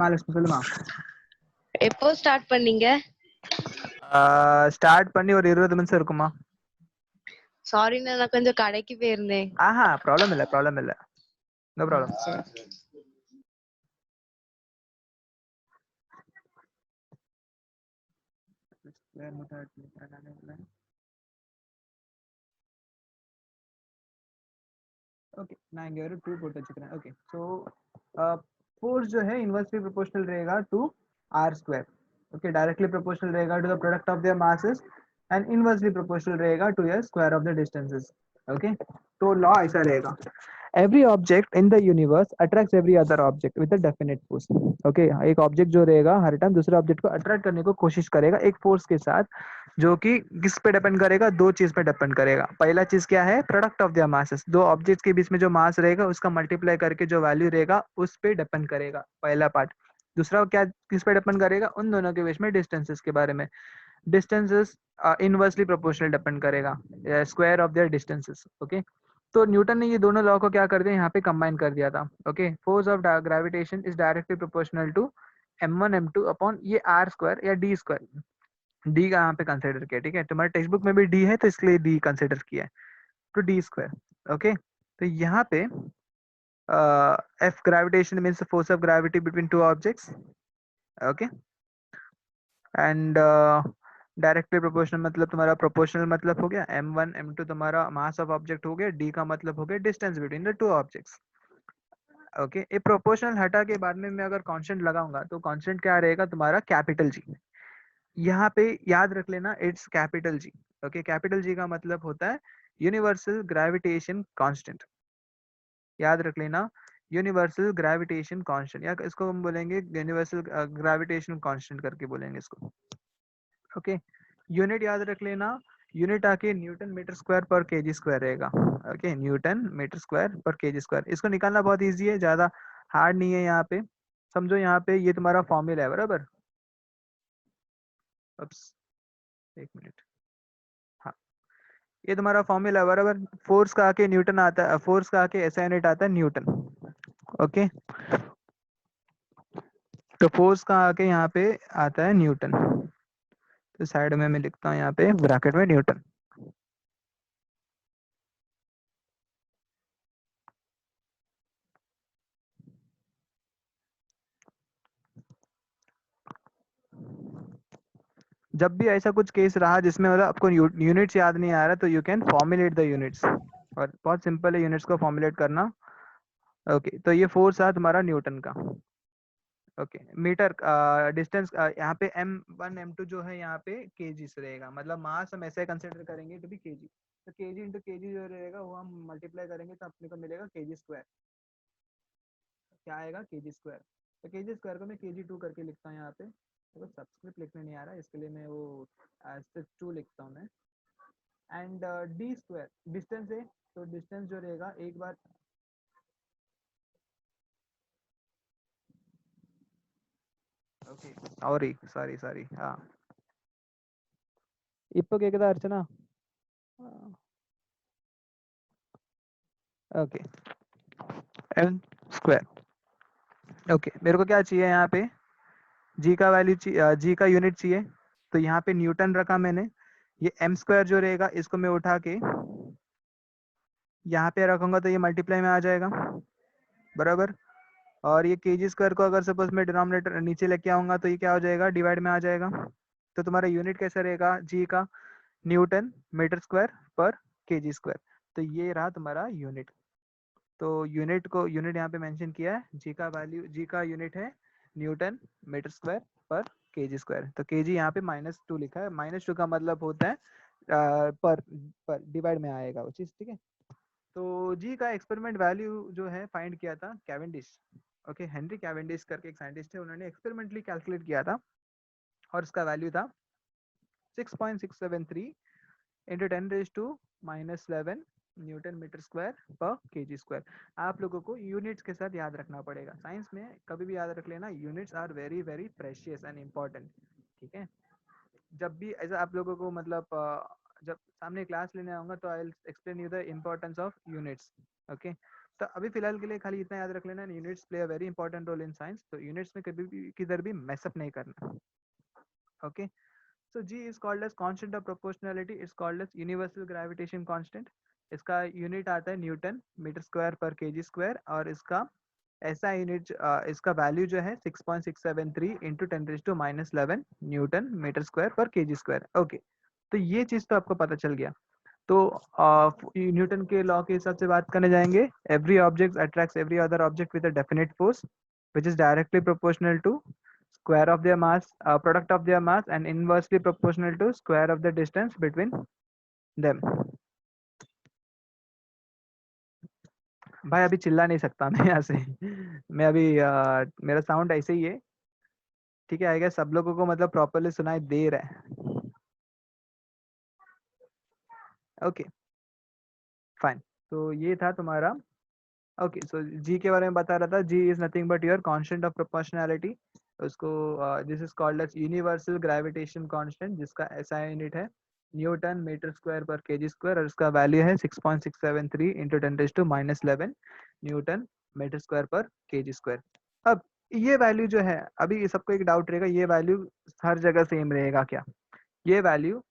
மாலக்ஷ்மி சொல்லுமா. எப்போ ஸ்டார்ட் பண்ணீங்க? ஸ்டார்ட் பண்ணி ஒரு 20 நிமிஷம் இருக்குமா. சாரி நான் கொஞ்சம் கடைக்கு போயிருந்தேன். ப்ராப்ளம் இல்ல நோ ப்ராப்ளம். स्क्वायर मेथड लगाने वाला है। ओके 9 2 पोटा चिकन। ओके सो फोर्स जो है इनवर्सली प्रोपोर्शनल रहेगा to R square. Okay directly proportional रहेगा to the product of their masses and inversely proportional रहेगा to the square of the distances. Okay तो लॉ ऐसा रहेगा, every object in the universe attracts every other object with a definite force। okay एक object जो रहेगा हर time दूसरे object को attract करने को कोशिश करेगा एक फोर्स के साथ, जो कि किस पे डिपेंड करेगा, दो चीज पे डिपेंड करेगा। पहला चीज क्या है, प्रोडक्ट ऑफ देयर मासेस, दो ऑब्जेक्ट्स के बीच में जो मास रहेगा उसका मल्टीप्लाई करके जो वैल्यू रहेगा उस पे डिपेंड करेगा, पहला पार्ट। दूसरा क्या, किस पे डिपेंड करेगा, उन दोनों के बीच में डिस्टेंसेस के बारे में। डिस्टेंसेस इनवर्सली प्रोपोर्शनल डिपेंड करेगा square of their distances. Okay तो न्यूटन ने ये दोनों लॉ को क्या कर दिया, यहाँ पे कंबाइन कर दिया था। Okay force of gravitation is directly proportional to m1 m2 upon ये आर स्क्वायर या डी स्क्वायर। डी का यहाँ पे कंसिडर किया, ठीक है, तुम्हारे टेक्स्ट बुक में भी डी है तो इसके लिए डी कंसिडर किया है, तो डी स्क्वायर। ओके तो यहाँ पे F gravitation means force of gravity between two objects. Okay and directly proportional मतलब तुम्हारा प्रोपोर्शनल मतलब हो गया m1 m2 तुम्हारा मास ऑफ ऑब्जेक्ट हो गया, डी का मतलब हो गया distance between the two objects. Okay ये प्रोपोर्शनल हटा के बाद में मैं अगर कांस्टेंट लगाऊंगा तो कांस्टेंट क्या रहेगा तुम्हारा, कैपिटल जी। यहाँ पे याद रख लेना it's capital G. Okay capital G का मतलब होता है यूनिवर्सल ग्रेविटेशन कांस्टेंट, याद रख लेना यूनिवर्सल ग्रेविटेशन कांस्टेंट, या इसको हम बोलेंगे यूनिवर्सल ग्रेविटेशन कांस्टेंट करके बोलेंगे इसको। ओके यूनिट याद रख लेना, यूनिट आके न्यूटन मीटर स्क्वायर पर केजी स्क्वायर रहेगा। ओके न्यूटन मीटर स्क्वायर पर केजी स्क्वायर, इसको निकालना बहुत इजी है, ज्यादा हार्ड नहीं है। यहाँ पे समझो, यहाँ पे ये तुम्हारा फॉर्मूला है बराबर। अब्स एक मिनट, हाँ ये तुम्हारा फॉर्मूला है बराबर। फोर्स का आके न्यूटन आता है, फोर्स का आके ऐसा यूनिट आता है न्यूटन। ओके तो फोर्स का आके यहाँ पे आता है न्यूटन, तो साइड में मैं लिखता हूँ यहाँ पे ब्रैकेट में न्यूटन। जब भी ऐसा कुछ केस रहा जिसमें मतलब आपको यूनिट्स याद नहीं आ रहा, तो you can formulate the units, और बहुत सिंपल है यूनिट्स को फॉर्मुलेट करना। ओके तो ये फोर्स है तुम्हारा न्यूटन का। ओके मीटर डिस्टेंस यहाँ पे m1 m2 जो है यहाँ पे केजी से रहेगा, मतलब मास हम ऐसे कंसिडर करेंगे तो भी केजी, तो केजी इंटू केजी जो रहेगा वो हम मल्टीप्लाई करेंगे तो अपने को मिलेगा केजी स्क्वायर। क्या आएगा, केजी स्क्वायर। तो केजी स्क्वायर को मैं केजी 2 करके लिखता हूँ यहाँ पे, तो सब्सक्रिप्ट लिखने नहीं आ रहा इसके लिए मैं वो 2 लिखता हूँ मैं। एंड डी स्क्वायर डिस्टेंस है, तो डिस्टेंस जो रहेगा एक बार ओके सॉरी सॉरी हाँ इप्पो केकदा अर्चना ओके एम स्क्वायर। ओके मेरे को क्या चाहिए यहाँ पे, जी का वैल्यू चाहिए, जी का यूनिट चाहिए, तो यहाँ पे न्यूटन रखा मैंने। ये एम स्क्वायर जो रहेगा इसको मैं उठा के यहाँ पे रखूंगा तो ये मल्टीप्लाई में आ जाएगा बराबर। और ये केजी स्क्वायर को अगर सपोज मैं डिनोमिनेटर नीचे लेके आऊंगा तो ये क्या हो जाएगा, डिवाइड में आ जाएगा। तो तुम्हारा यूनिट कैसा रहेगा, जी का न्यूटन मीटर स्क्वायर पर केजी स्क्वायर, तो ये रहा तुम्हारा यूनिट। तो यूनिट को यूनिट यहाँ पे मेंशन किया है, जी का वैल्यू, जी का यूनिट है न्यूटन मीटर स्क्वायर पर केजी स्क्वायर, तो केजी यहाँ पे -2 लिखा है। -2 का मतलब होता है पर डिवाइड में आएगा वो चीज, ठीक है। तो जी का एक्सपेरिमेंट वैल्यू जो है फाइंड किया था कैवेंडिश। ओके हेनरी कैवेंडिश करके एक साइंटिस्ट है, उन्होंने एक्सपेरिमेंटली कैलकुलेट किया था और उसका वैल्यू था 6.673 इंटू 10⁻⁻11 न्यूटन मीटर स्क्वायर पर केजी स्क्वायर। आप लोगों को यूनिट्स के साथ याद रखना पड़ेगा, साइंस में कभी भी याद रख लेना units are very very precious and important, ठीक है। जब भी ऐसा आप लोगों को मतलब जब सामने क्लास लेने आऊंगा तो I will explain you the importance of units. Okay तो अभी फिलहाल के लिए खाली इतना याद रख लेना, units play a very important role in science, तो यूनिट्स में कभी भी किधर भी मैसअप नहीं करना। Okay so g is called as constant of proportionality, it's called as universal gravitation constant। इसका यूनिट आता है न्यूटन मीटर स्क्वायर पर केजी स्क्वायर, और इसका ऐसा यूनिट इसका वैल्यू जो है 6.673 इंटू 10⁻11 न्यूटन मीटर स्क्वायर पर केजी स्क्वायर। ओके, तो ये चीज तो आपको पता चल गया। तो न्यूटन के लॉ के हिसाब से बात करने जाएंगे, every object attracts every other object with a definite force which is directly proportional to square of their mass, product of their mass, and inversely proportional to square of the distance between them. भाई अभी चिल्ला नहीं सकता मैं यहाँ से मैं अभी मेरा साउंड ऐसे ही है, ठीक है? आई गेस सब लोगों को मतलब प्रॉपरली सुनाई दे रहा है। ओके फाइन, तो ये था तुम्हारा। ओके, सो जी के बारे में बता रहा था, G is nothing but your constant of proportionality. उसको this is called as universal gravitation constant, जिसका एसआई यूनिट है न्यूटन मीटर स्क्वायर पर केजी स्क्वायर, और इसका वैल्यू है 6.673 इंटू 10⁻11 न्यूटन मीटर स्क्वायर पर केजी स्क्वायर। अब ये वैल्यू जो है, अभी सबको एक डाउट रहेगा, ये वैल्यू हर जगह सेम रहेगा क्या? ये वैल्यू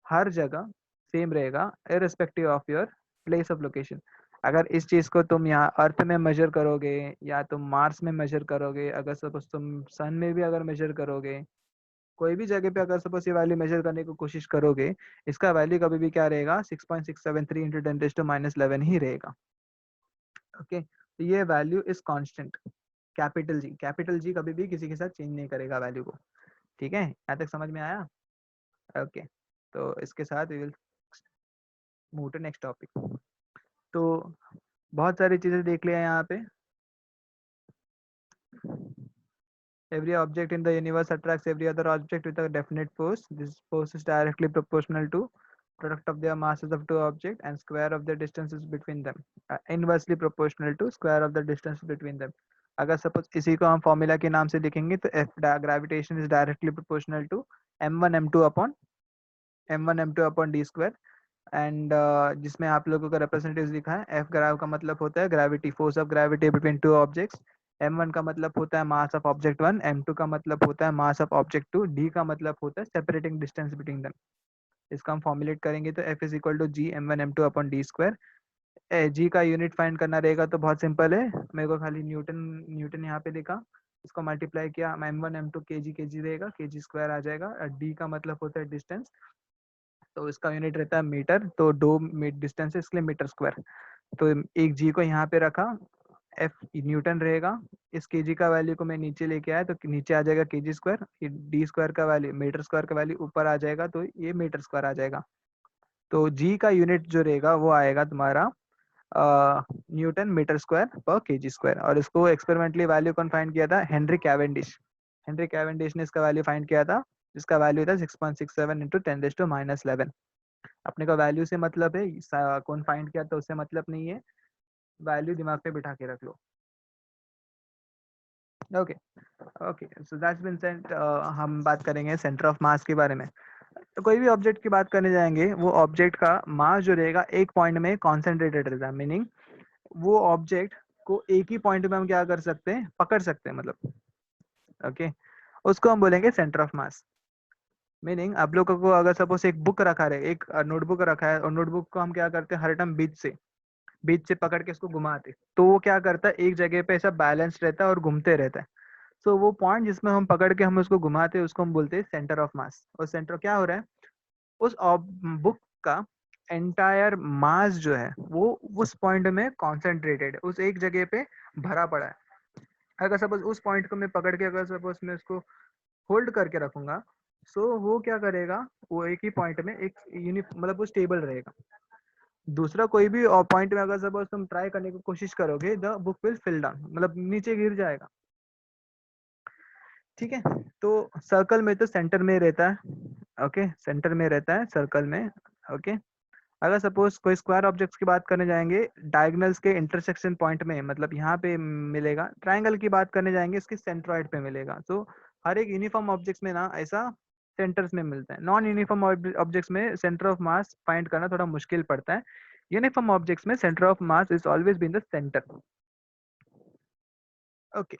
हर जगह सेम रहेगा irrespective of your place of location. अगर इस चीज को तुम यहाँ अर्थ में मेजर करोगे या तुम मार्स में मेजर करोगे, अगर सपोज तुम सन में भी अगर मेजर करोगे, कोई भी जगह पे अगर सपोज ये वैल्यू मेजर करने की कोशिश करोगे, इसका वैल्यू कभी भी क्या रहेगा? 6.673 इंटू 10⁻11 ही रहेगा। ओके, तो ये value is constant, capital G कभी भी किसी के साथ चेंज नहीं करेगा वैल्यू को। ठीक है, यहाँ तक समझ में आया? ओके, तो इसके साथ we will move to next topic. तो बहुत सारी चीजें देख लिया यहाँ पे। Every object in the universe attracts every other object with a definite force. This force is directly proportional to product of their masses of two objects and square of the distances between them. Inversely proportional to square of the distance between them. अगर suppose इसी को हम formula के नाम से लिखेंगे तो F gravitation is directly proportional to m1 m2 upon d square, and जिसमें आप लोगों का रिप्रेजेंटेटिव लिखा है, एफ ग्राव का मतलब होता है gravity, force of gravity between two objects. m1 का मतलब होता है मास ऑफ ऑब्जेक्ट 1, m2 का मतलब होता है मास ऑफ ऑब्जेक्ट 2, d का मतलब होता है सेपरेटिंग डिस्टेंस बिटवीन देम। इसका हम फॉर्मुलेट करेंगे तो F is equal to G m1 m2 upon D square. G का यूनिट फाइंड करना रहेगा तो बहुत सिंपल है, मेरे को खाली न्यूटन यहाँ पे लिखा, इसको मल्टीप्लाई किया, m1 m2 kg रहेगा, kg स्क्वायर आ जाएगा। d का मतलब होता है डिस्टेंस, तो इसका यूनिट रहता है मीटर, तो 2 डिस्टेंस है इसलिए मीटर स्क्वायर। तो एक जी को यहाँ पे रखा, एफ न्यूटन रहेगा, इस केजी का वैल्यू को मैं नीचे लेके आया तो नीचे आ जाएगा केजी स्क्वायर, डी स्क्वायर का वैल्यू मीटर स्क्वायर का वैल्यू ऊपर आ जाएगा तो ये मीटर स्क्वायर आ जाएगा। तो जी का यूनिट जो रहेगा वो आएगा तुम्हारा न्यूटन मीटर स्क्वायर पर केजी स्क्वायर। और इसको एक्सपेरिमेंटली वैल्यू कौन फाइंड किया था? हेनरी कैवेंडिश ने इसका वैल्यू फाइंड किया था, जिसका वैल्यू था 6.67 इंटू 10⁻11। अपने का वैल्यू से मतलब है, कौन फाइंड किया तो उससे मतलब नहीं है, वैल्यू दिमाग पे बिठा के रख लो। Okay okay, so that's been sent. हम बात करेंगे सेंटर ऑफ मास के बारे में। तो कोई भी ऑब्जेक्ट की बात करने जाएंगे, वो ऑब्जेक्ट का मास जो रहेगा एक पॉइंट में कॉन्सेंट्रेटेड रहता है, मीनिंग वो ऑब्जेक्ट को एक ही पॉइंट में हम क्या कर सकते हैं? पकड़ सकते हैं मतलब। ओके, उसको हम बोलेंगे सेंटर ऑफ मास। मीनिंग आप लोगों को अगर सपोज एक बुक रखा है, एक नोटबुक रखा है, और नोटबुक को हम क्या करते हैं? हर टाइम बीच से पकड़ के इसको घुमाते, तो वो क्या करता है? एक जगह पे ऐसा बैलेंस रहता है और घूमते रहता है। सो वो पॉइंट जिसमें हम पकड़ के हम उसको घुमाते हैं, उसको हम बोलते हैं सेंटर ऑफ मास। और सेंटर क्या हो रहा है? उस बुक का एंटायर मास जो है वो उस पॉइंट में कॉन्सेंट्रेटेड है, उस एक जगह पे भरा पड़ा है। अगर सपोज उस पॉइंट को मैं पकड़ के अगर सपोज मैं उसको होल्ड करके रखूंगा, सो वो क्या करेगा? वो एक ही पॉइंट में एक मतलब वो स्टेबल रहेगा। दूसरा कोई भी पॉइंट में अगर सपोज तुम ट्राई करने की कोशिश करोगे, the book will fill down, मतलब नीचे गिर जाएगा। ठीक है, तो सर्कल में तो सेंटर में रहता है। ओके, सेंटर में रहता है सर्कल में। ओके, अगर सपोज कोई स्क्वायर ऑब्जेक्ट्स की बात करने जाएंगे, डायगोनल्स के इंटरसेक्शन पॉइंट में, मतलब यहाँ पे मिलेगा। ट्रायंगल की बात करने जाएंगे, इसके सेंट्रॉइड पे मिलेगा। तो हर एक यूनिफॉर्म ऑब्जेक्ट्स में ना ऐसा सेंटर्स में मिलता है। नॉन यूनिफॉर्म ऑब्जेक्ट्स में सेंटर ऑफ मास फाइंड करना थोड़ा मुश्किल पड़ता है। यूनिफॉर्म ऑब्जेक्ट्स में centre of mass is always been the centre. Okay,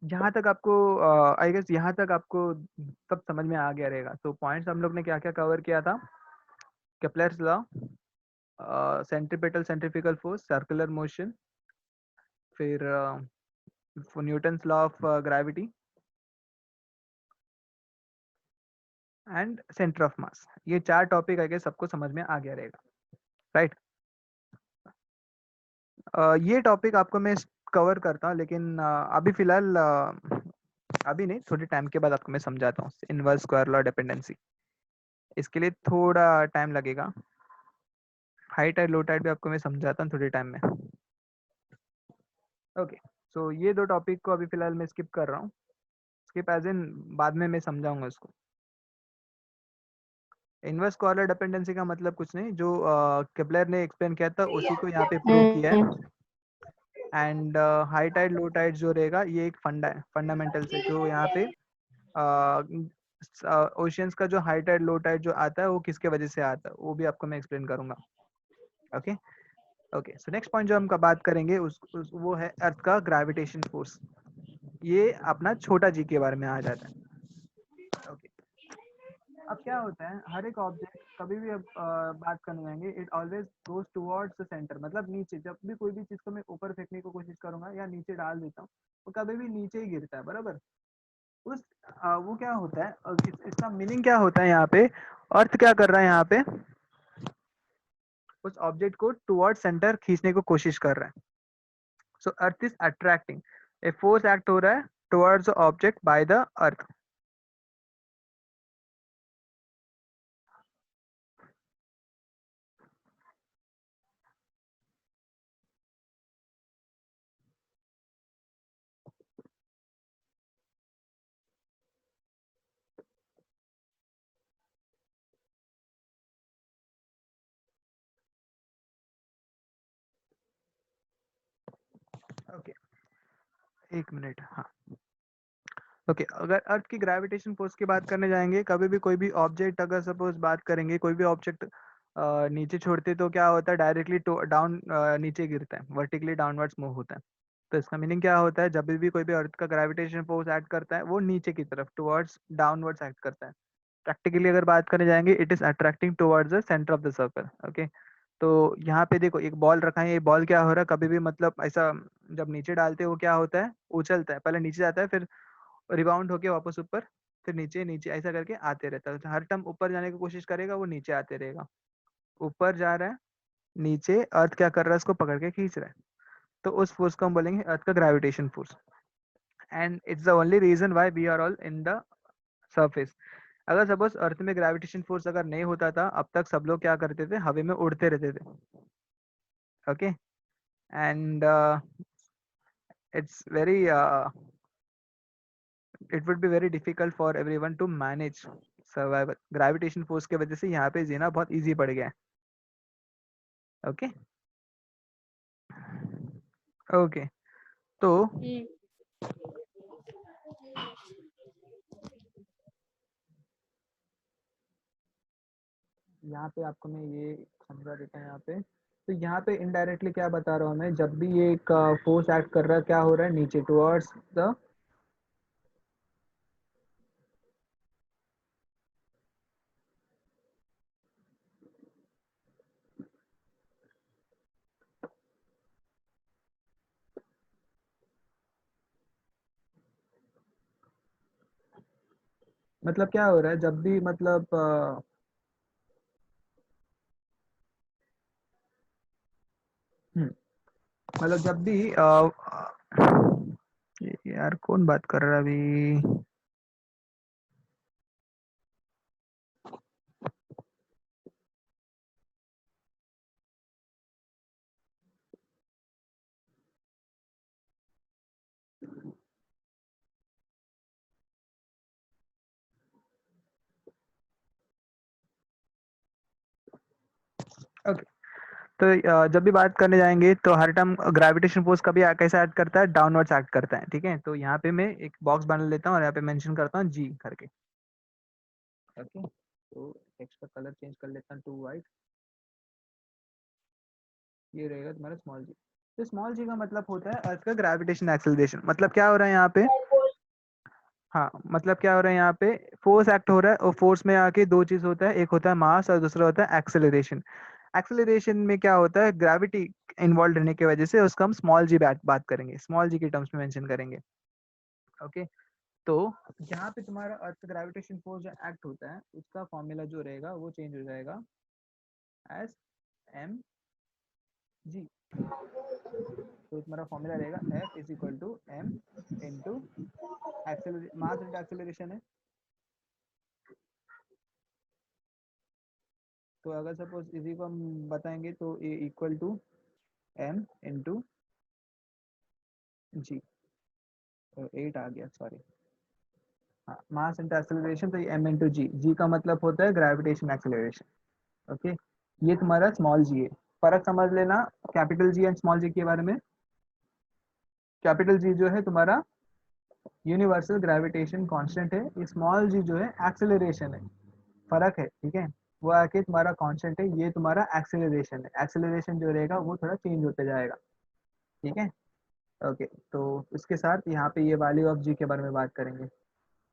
जहाँ तक आपको आई गेस यहाँ तक आपको सब समझ में आ गया रहेगा। तो पॉइंट्स हम लोग ने क्या क्या कवर किया था? Kepler's law, centripetal centrifugal force, circular motion, फिर Newton's law of gravity and centre of mass. ये 4 टॉपिक आगे सबको समझ में आ गया रहेगा, राइट। ये टॉपिक आपको मैं कवर करता हूँ, लेकिन अभी फिलहाल अभी नहीं, थोड़े टाइम के बाद आपको मैं समझाता हूँ इनवर्स स्क्वायर लॉ डिपेंडेंसी। इसके लिए थोड़ा टाइम लगेगा। हाई टाइड लो टाइड भी आपको मैं समझाता हूँ थोड़े टाइम में। ओके, सो ये 2 टॉपिक को अभी फिलहाल मैं स्किप कर रहा हूँ। स्किप एज इन बाद में मैं समझाऊंगा इसको। इनवर्स स्क्वायर लॉ डिपेंडेंसी का मतलब कुछ नहीं, जो केपलर ने एक्सप्लेन किया था उसी को यहाँ पे प्रूव किया है। And high tide low tide जो रहेगा ये एक फंडामेंटल से, जो यहाँ पे ओशियंस का जो हाई टाइड लो टाइड जो आता है वो किसके वजह से आता है वो भी आपको मैं एक्सप्लेन करूंगा। Okay okay, so next point जो हम बात करेंगे वो है अर्थ का ग्रेविटेशन फोर्स। ये अपना छोटा जी के बारे में आ जाता है। ओके, अब क्या होता है, हर एक ऑब्जेक्ट कभी भी अब बात करने जाएंगे, it always goes towards the centre, मतलब नीचे। जब भी कोई भी चीज को मैं ऊपर फेंकने की कोशिश करूंगा या नीचे डाल देता हूँ, वो कभी भी नीचे ही गिरता है, बराबर। उस वो क्या होता है, इसका मीनिंग क्या होता है यहाँ पे, अर्थ क्या कर रहा है यहाँ पे, उस ऑब्जेक्ट को टुवर्ड सेंटर खींचने को कोशिश कर रहा है। So earth is attracting, a force act हो रहा है towards the object by the earth. Okay, एक मिनट, हाँ। ओके, अगर अर्थ की ग्रेविटेशन फोर्स की बात करने जाएंगे, कभी भी कोई भी ऑब्जेक्ट अगर सपोज बात करेंगे, कोई भी ऑब्जेक्ट नीचे छोड़ते तो क्या होता है, डायरेक्टली डाउन नीचे गिरता है, वर्टिकली डाउनवर्ड्स मूव होता है। तो इसका मीनिंग क्या होता है, जब भी कोई भी अर्थ का ग्रेविटेशन फोर्स एक्ट करता है वो नीचे की तरफ टुवर्ड्स डाउनवर्ड्स एक्ट करता है। प्रैक्टिकली अगर बात करने जाएंगे, it is attracting towards the centre of the circle. Okay, तो यहाँ पे देखो एक बॉल रखा है, ये बॉल क्या हो रहा है, कभी भी मतलब ऐसा जब नीचे डालते हैं वो क्या होता है, उछलता है, पहले नीचे जाता है, फिर रिबाउंड होके वापस ऊपर, फिर नीचे नीचे ऐसा करके आते रहता है। तो हर टाइम ऊपर जाने की कोशिश करेगा, वो नीचे आते रहेगा। ऊपर जा रहा है, नीचे अर्थ क्या कर रहा है, उसको पकड़ के खींच रहा है। तो उस फोर्स को हम बोलेंगे अर्थ का gravitation force. And it's the only reason why we are all in the surface. अगर सपोज अर्थ में ग्रेविटेशन फोर्स अगर नहीं होता था, अब तक सब लोग क्या करते थे, हवा में उड़ते रहते थे। Okay, and it's very it would be very difficult for everyone to manage survival. Gravitation force की वजह से यहाँ पे जीना बहुत इजी पड़ गया है। ओके ओके, तो यहाँ पे आपको मैं ये समझा देता हूँ यहाँ पे। तो यहाँ पे इनडायरेक्टली क्या बता रहा हूँ मैं, जब भी ये एक फोर्स एक्ट कर रहा है, क्या हो रहा है, नीचे टुवर्ड्स द, मतलब क्या हो रहा है, जब भी मतलब मतलब जब भी यार कौन बात कर रहा है अभी। ओके, तो जब भी बात करने जाएंगे तो हर टाइम ग्रेविटेशन फोर्स कभी कैसे एक्ट करता है, डाउनवर्ड्स एक्ट करता है। ठीक है, तो यहाँ पे मैं एक बॉक्स बना लेता हूँ और यहाँ पे मेंशन करता हूँ जी करके। ओके, तो टेक्स्ट का कलर चेंज कर लेता हूँ टू वाइट। ये रहेगा तुम्हारा स्मॉल जी। तो स्मॉल जी का मतलब होता है अर्थ का ग्रेविटेशन एक्सेलरेशन। मतलब क्या हो रहा है यहाँ पे, हाँ, मतलब क्या हो रहा है यहाँ पे, फोर्स एक्ट हो रहा है, और फोर्स में आके 2 चीज होता है, एक होता है मास और दूसरा होता है एक्सेलरेशन। एक्सेलरेशन में क्या होता है, ग्रेविटी इन्वॉल्व रहने की वजह से उसका हम स्मॉल जी बात करेंगे, स्मॉल जी के टर्म्स में मेंशन करेंगे। ओके, तो यहाँ पे तुम्हारा अर्थ ग्रेविटेशन फोर्स जो एक्ट होता है उसका फॉर्मूला जो रहेगा वो चेंज हो जाएगा एज एम जी। तो तुम्हारा फॉर्मूला रहेगा F is equal to M into mass into acceleration है। तो अगर सपोज इसी को हम बताएंगे तो A equal to M into G. 8 आ गया, सॉरी। हाँ, मास इंटू एक्सेलरेशन, तो ये एम इंटू जी। जी का मतलब होता है ग्रेविटेशन एक्सेलरेशन। ओके, ये तुम्हारा स्मॉल जी है। फर्क समझ लेना कैपिटल जी एंड स्मॉल जी के बारे में। कैपिटल जी जो है तुम्हारा यूनिवर्सल ग्रेविटेशन कांस्टेंट है, स्मॉल जी जो है एक्सेलरेशन है। फर्क है, ठीक है। वो आके तुम्हारा कांस्टेंट है, ये तुम्हारा एक्सेलरेशन है। एक्सेलरेशन जो रहेगा वो थोड़ा चेंज होते जाएगा, ठीक है। ओके, तो इसके साथ यहाँ पे ये वैल्यू ऑफ जी के बारे में बात करेंगे।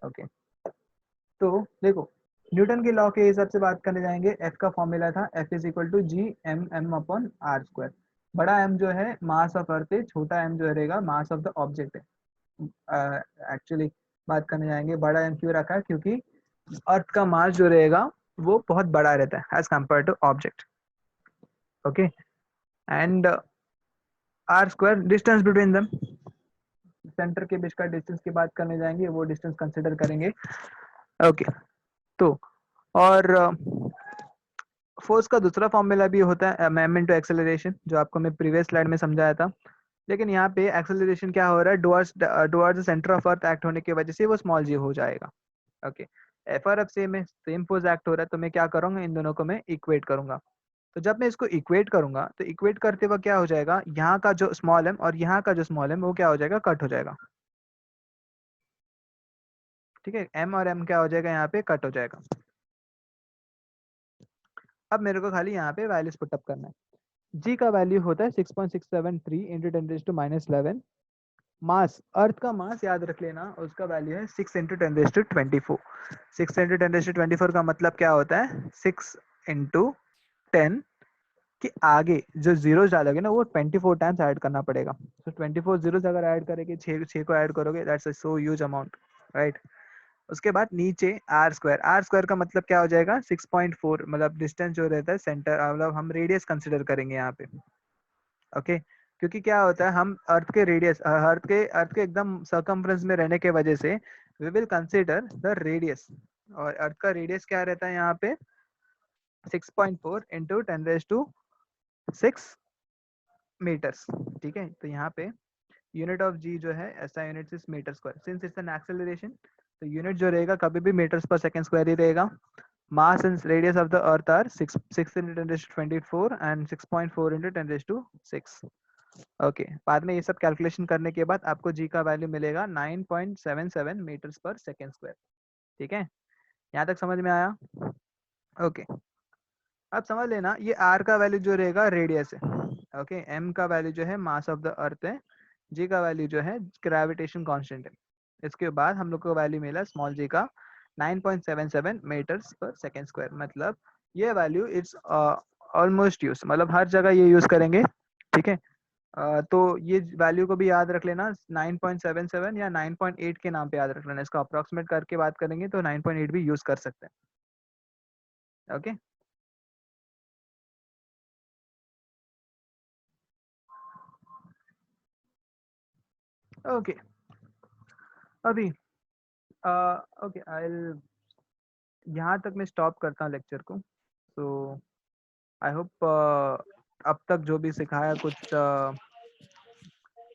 ओके, तो देखो न्यूटन के लॉ के हिसाब से बात करने जाएंगे। एफ का फॉर्मूला था F is equal to G M M upon R square. बड़ा एम जो है मास ऑफ अर्थ है, छोटा एम जो रहेगा मास ऑफ द ऑब्जेक्ट है। एक्चुअली बात करने जाएंगे बड़ा एम क्यों रखा है, क्योंकि अर्थ का मास जो रहेगा वो बहुत बड़ा रहता है as compare to object. Okay, and R square distance between them, centre के बीच का डिस्टेंस की बात करने जाएंगे, वो डिस्टेंस कंसिडर करेंगे। ओके, तो और फोर्स का दूसरा फॉर्मूला भी होता है एम इनटू एक्सेलरेशन, जो आपको मैं प्रीवियस स्लाइड में समझाया था। लेकिन यहाँ पे एक्सेलरेशन क्या हो रहा है, डुवर्ड्स सेंटर ऑफ अर्थ एक्ट होने की वजह से वो स्मॉल जी हो जाएगा। ओके, एफ और एफ सेम फोर्स एक्ट हो रहा है, तो मैं क्या करूंगा, इन दोनों को मैं इक्वेट करूंगा। तो जब मैं इसको इक्वेट करूंगा तो इक्वेट करते वक्त क्या हो जाएगा, यहाँ का जो स्मॉल एम और यहाँ का जो स्मॉल एम वो क्या हो जाएगा, कट हो जाएगा। ठीक है, एम और एम क्या हो जाएगा, यहाँ पे कट हो जाएगा। अब मेरे को खाली यहाँ पे वैल्यूज पुटअप करना है। जी का वैल्यू होता है 6.673 इंटू 10⁻11। मास, अर्थ का मास याद रख लेना, उसका वैल्यू है 6 इंटू 10⁻24। 6 इंटू 10⁻24 का मतलब क्या होता है, 6 इंटू 10 के आगे जो जीरो डालोगे ना वो 24 टाइम्स ऐड करना पड़ेगा। तो 24 जीरोस अगर ऐड करेंगे, 6 को ऐड करोगे, that's a so huge amount, right. उसके बाद नीचे आर स्क्वायर, आर स्क्वायर का मतलब क्या हो जाएगा, 6.4, मतलब डिस्टेंस जो रहता है सेंटर, मतलब हम रेडियस कंसिडर करेंगे यहाँ पे। ओके, क्योंकि क्या होता है, हम अर्थ के रेडियस, अर्थ के एकदम सर्कम्फ्रेंस में रहने के वजह से we will consider the radius. और अर्थ का रेडियस क्या रहता है यहाँ पे, 6.4 इंटू 10⁻6 मीटर्स। ठीक है, तो यहाँ पे यूनिट ऑफ जी जो है ऐसा unit is metre square. Since it's an acceleration, तो यूनिट जो रहेगा कभी भी मीटर्स पर सेकंड स्क्वायर ही रहेगा। Mass and radius of the earth are 6 into 10⁻24 and 6.4 into 10⁻6। Okay, बाद में ये सब कैलकुलेशन करने के बाद आपको जी का वैल्यू मिलेगा 9.77 मीटर्स पर सेकेंड स्क्वायर। ठीक है, यहाँ तक समझ में आया। ओके, अब समझ लेना ये आर का वैल्यू जो रहेगा रेडियस है। ओके, एम का वैल्यू जो है मास ऑफ द अर्थ है, जी का वैल्यू जो है ग्रेविटेशन कांस्टेंट है। इसके बाद हम लोग को वैल्यू मिला स्मॉल जी का 9.77 मीटर्स पर सेकेंड स्क्वायर। मतलब ये वैल्यू इट्स ऑलमोस्ट यूज, मतलब हर जगह ये यूज करेंगे। ठीक है, तो ये वैल्यू को भी याद रख लेना, 9.77 या 9.8 के नाम पे याद रख लेना। इसको अप्रोक्सीमेट करके बात करेंगे तो 9.8 भी यूज कर सकते हैं। ओके, ओके, अभी ओके, आई यहाँ तक मैं स्टॉप करता हूँ लेक्चर को। तो आई होप अब तक जो भी सिखाया कुछ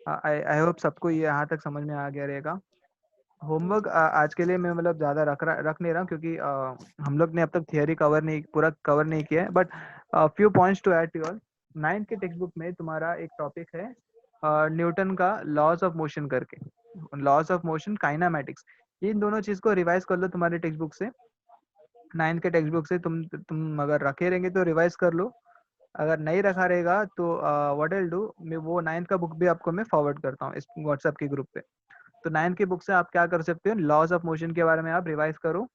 आई होप सबको ये यहाँ तक समझ में आ गया रहेगा। होमवर्क आज के लिए मैं मतलब ज़्यादा रख नहीं रहा हूँ, क्योंकि हम लोग ने अब तक थियरी पूरा कवर नहीं किया है। But few points to add to all. 9th के टेक्स्ट बुक में तुम्हारा एक टॉपिक है न्यूटन का लॉज ऑफ मोशन करके, लॉज ऑफ मोशन, काइनामेटिक्स। इन दोनों चीज को रिवाइज कर लो तुम्हारे टेक्स्ट बुक से। 9th के टेक्स्ट बुक से तुम अगर रखे रहेंगे तो रिवाइज कर लो, अगर नहीं रखा रहेगा तो व्हाट विल डू, मैं वो 9th का बुक भी आपको मैं फॉरवर्ड करता हूँ इस व्हाट्सएप के ग्रुप पे। तो 9th की बुक से आप क्या कर सकते हो, लॉज ऑफ मोशन के बारे में आप रिवाइज करो।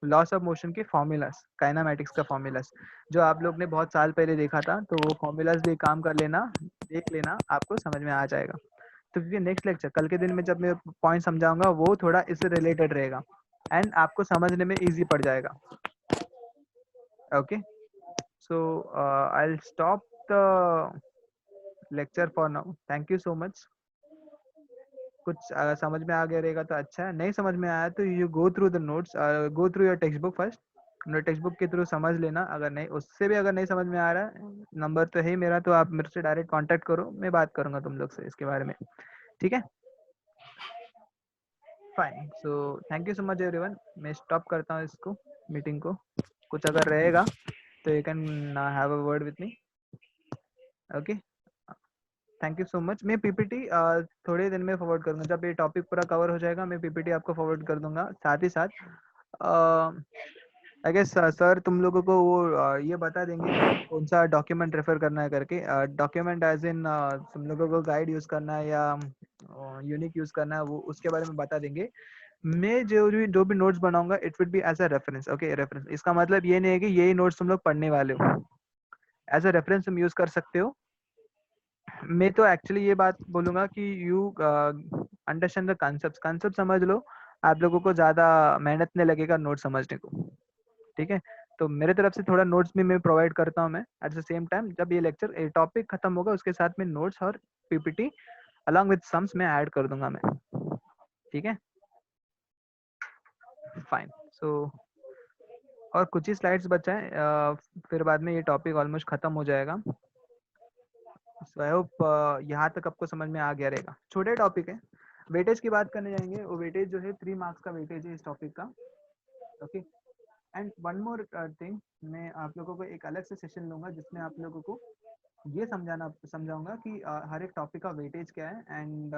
लॉस ऑफ मोशन के फॉर्मूलास, काइनामेटिक्स का फॉर्मूलास जो आप लोग ने बहुत साल पहले देखा था, तो वो फॉर्मूलास भी काम कर लेना। देख लेना, आपको समझ में आ जाएगा। तो क्योंकि नेक्स्ट लेक्चर कल के दिन में जब मैं पॉइंट समझाऊंगा वो थोड़ा इससे रिलेटेड रहेगा एंड आपको समझने में इजी पड़ जाएगा। Okay, so I will stop the lecture for now. Thank you so much. कुछ अगर समझ में आ गया रहेगा तो अच्छा है, नहीं समझ में आया तो you go through the notes, go through your text book first, text book के थ्रू समझ लेना। अगर नहीं, उससे भी अगर नहीं समझ में आ रहा है, नंबर तो है ही मेरा, तो आप मेरे से डायरेक्ट कांटेक्ट करो, मैं बात करूंगा तुम लोग से इसके बारे में। ठीक है, fine. So thank you so much everyone. मैं स्टॉप करता हूँ इसको, मीटिंग को। कुछ अगर रहेगा तो you can have a word with me. Okay, thank you so much. मैं पीपीटी थोड़े दिन में फॉरवर्ड करूंगा, जब ये टॉपिक पूरा कवर हो जाएगा मैं पीपीटी आपको फॉरवर्ड कर दूंगा। साथ ही साथ आई गेस सर तुम लोगों को वो ये बता देंगे कौन सा डॉक्यूमेंट रेफर करना है करके। डॉक्यूमेंट एज इन तुम लोगों को गाइड यूज करना है या यूनिक यूज करना है, वो उसके बारे में बता देंगे। मैं जो भी नोट्स बनाऊंगा it will be as a reference. Okay, reference इसका मतलब ये नहीं है कि यही नोट्स तुम लोग पढ़ने वाले हो, एज अ रेफरेंस तुम यूज कर सकते हो। मैं तो एक्चुअली ये बात बोलूंगा कि यू अंडरस्टैंड द कंसेप्ट समझ लो, आप लोगों को ज्यादा मेहनत नहीं लगेगा नोट समझने को। ठीक है, तो मेरे तरफ से थोड़ा नोट्स भी मैं प्रोवाइड करता हूँ। मैं एट द सेम टाइम जब ये लेक्चर टॉपिक खत्म होगा उसके साथ में नोट्स और पीपीटी अलॉन्ग विद सम्स में ऐड कर दूंगा मैं। ठीक है, फाइन। सो और कुछ ही स्लाइड्स बचा है, फिर बाद में ये टॉपिक ऑलमोस्ट खत्म हो जाएगा। सो आई होप यहाँ तक आपको समझ में आ गया रहेगा। छोटे टॉपिक है, वेटेज की बात करने जाएंगे। वो वेटेज जो है 3 मार्क्स का वेटेज है इस टॉपिक का। Okay, and one more thing, मैं आप लोगों को एक अलग से सेशन लूंगा जिसमें आप लोगों को ये समझाऊंगा कि हर एक टॉपिक का वेटेज क्या है एंड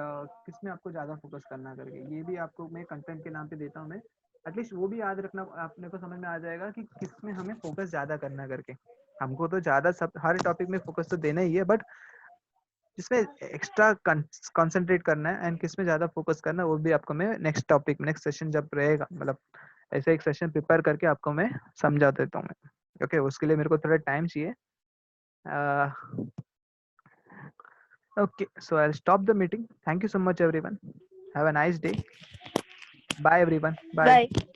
किस में आपको ज़्यादा फोकस करना करके। ये भी आपको मैं कंटेंट के नाम पे देता हूँ मैं, एटलीस्ट वो भी याद रखना, आपने को समझ में आ जाएगा कि किस में हमें फोकस ज़्यादा करना करके। हमको तो ज़्यादा सब हर टॉपिक में फोकस तो देना ही है, बट जिसमें एक्स्ट्रा कंसंट्रेट करना है एंड किस में ज़्यादा फोकस करना है वो भी आपको मैं नेक्स्ट टॉपिक नेक्स्ट सेशन जब रहेगा, मतलब ऐसे एक सेशन प्रिपेयर करके आपको मैं समझा देता हूँ मैं। ओके, उसके लिए मेरे को थोड़ा टाइम चाहिए। Okay, so I'll stop the meeting. Thank you so much, everyone. Have a nice day. Bye, everyone. Bye. Bye.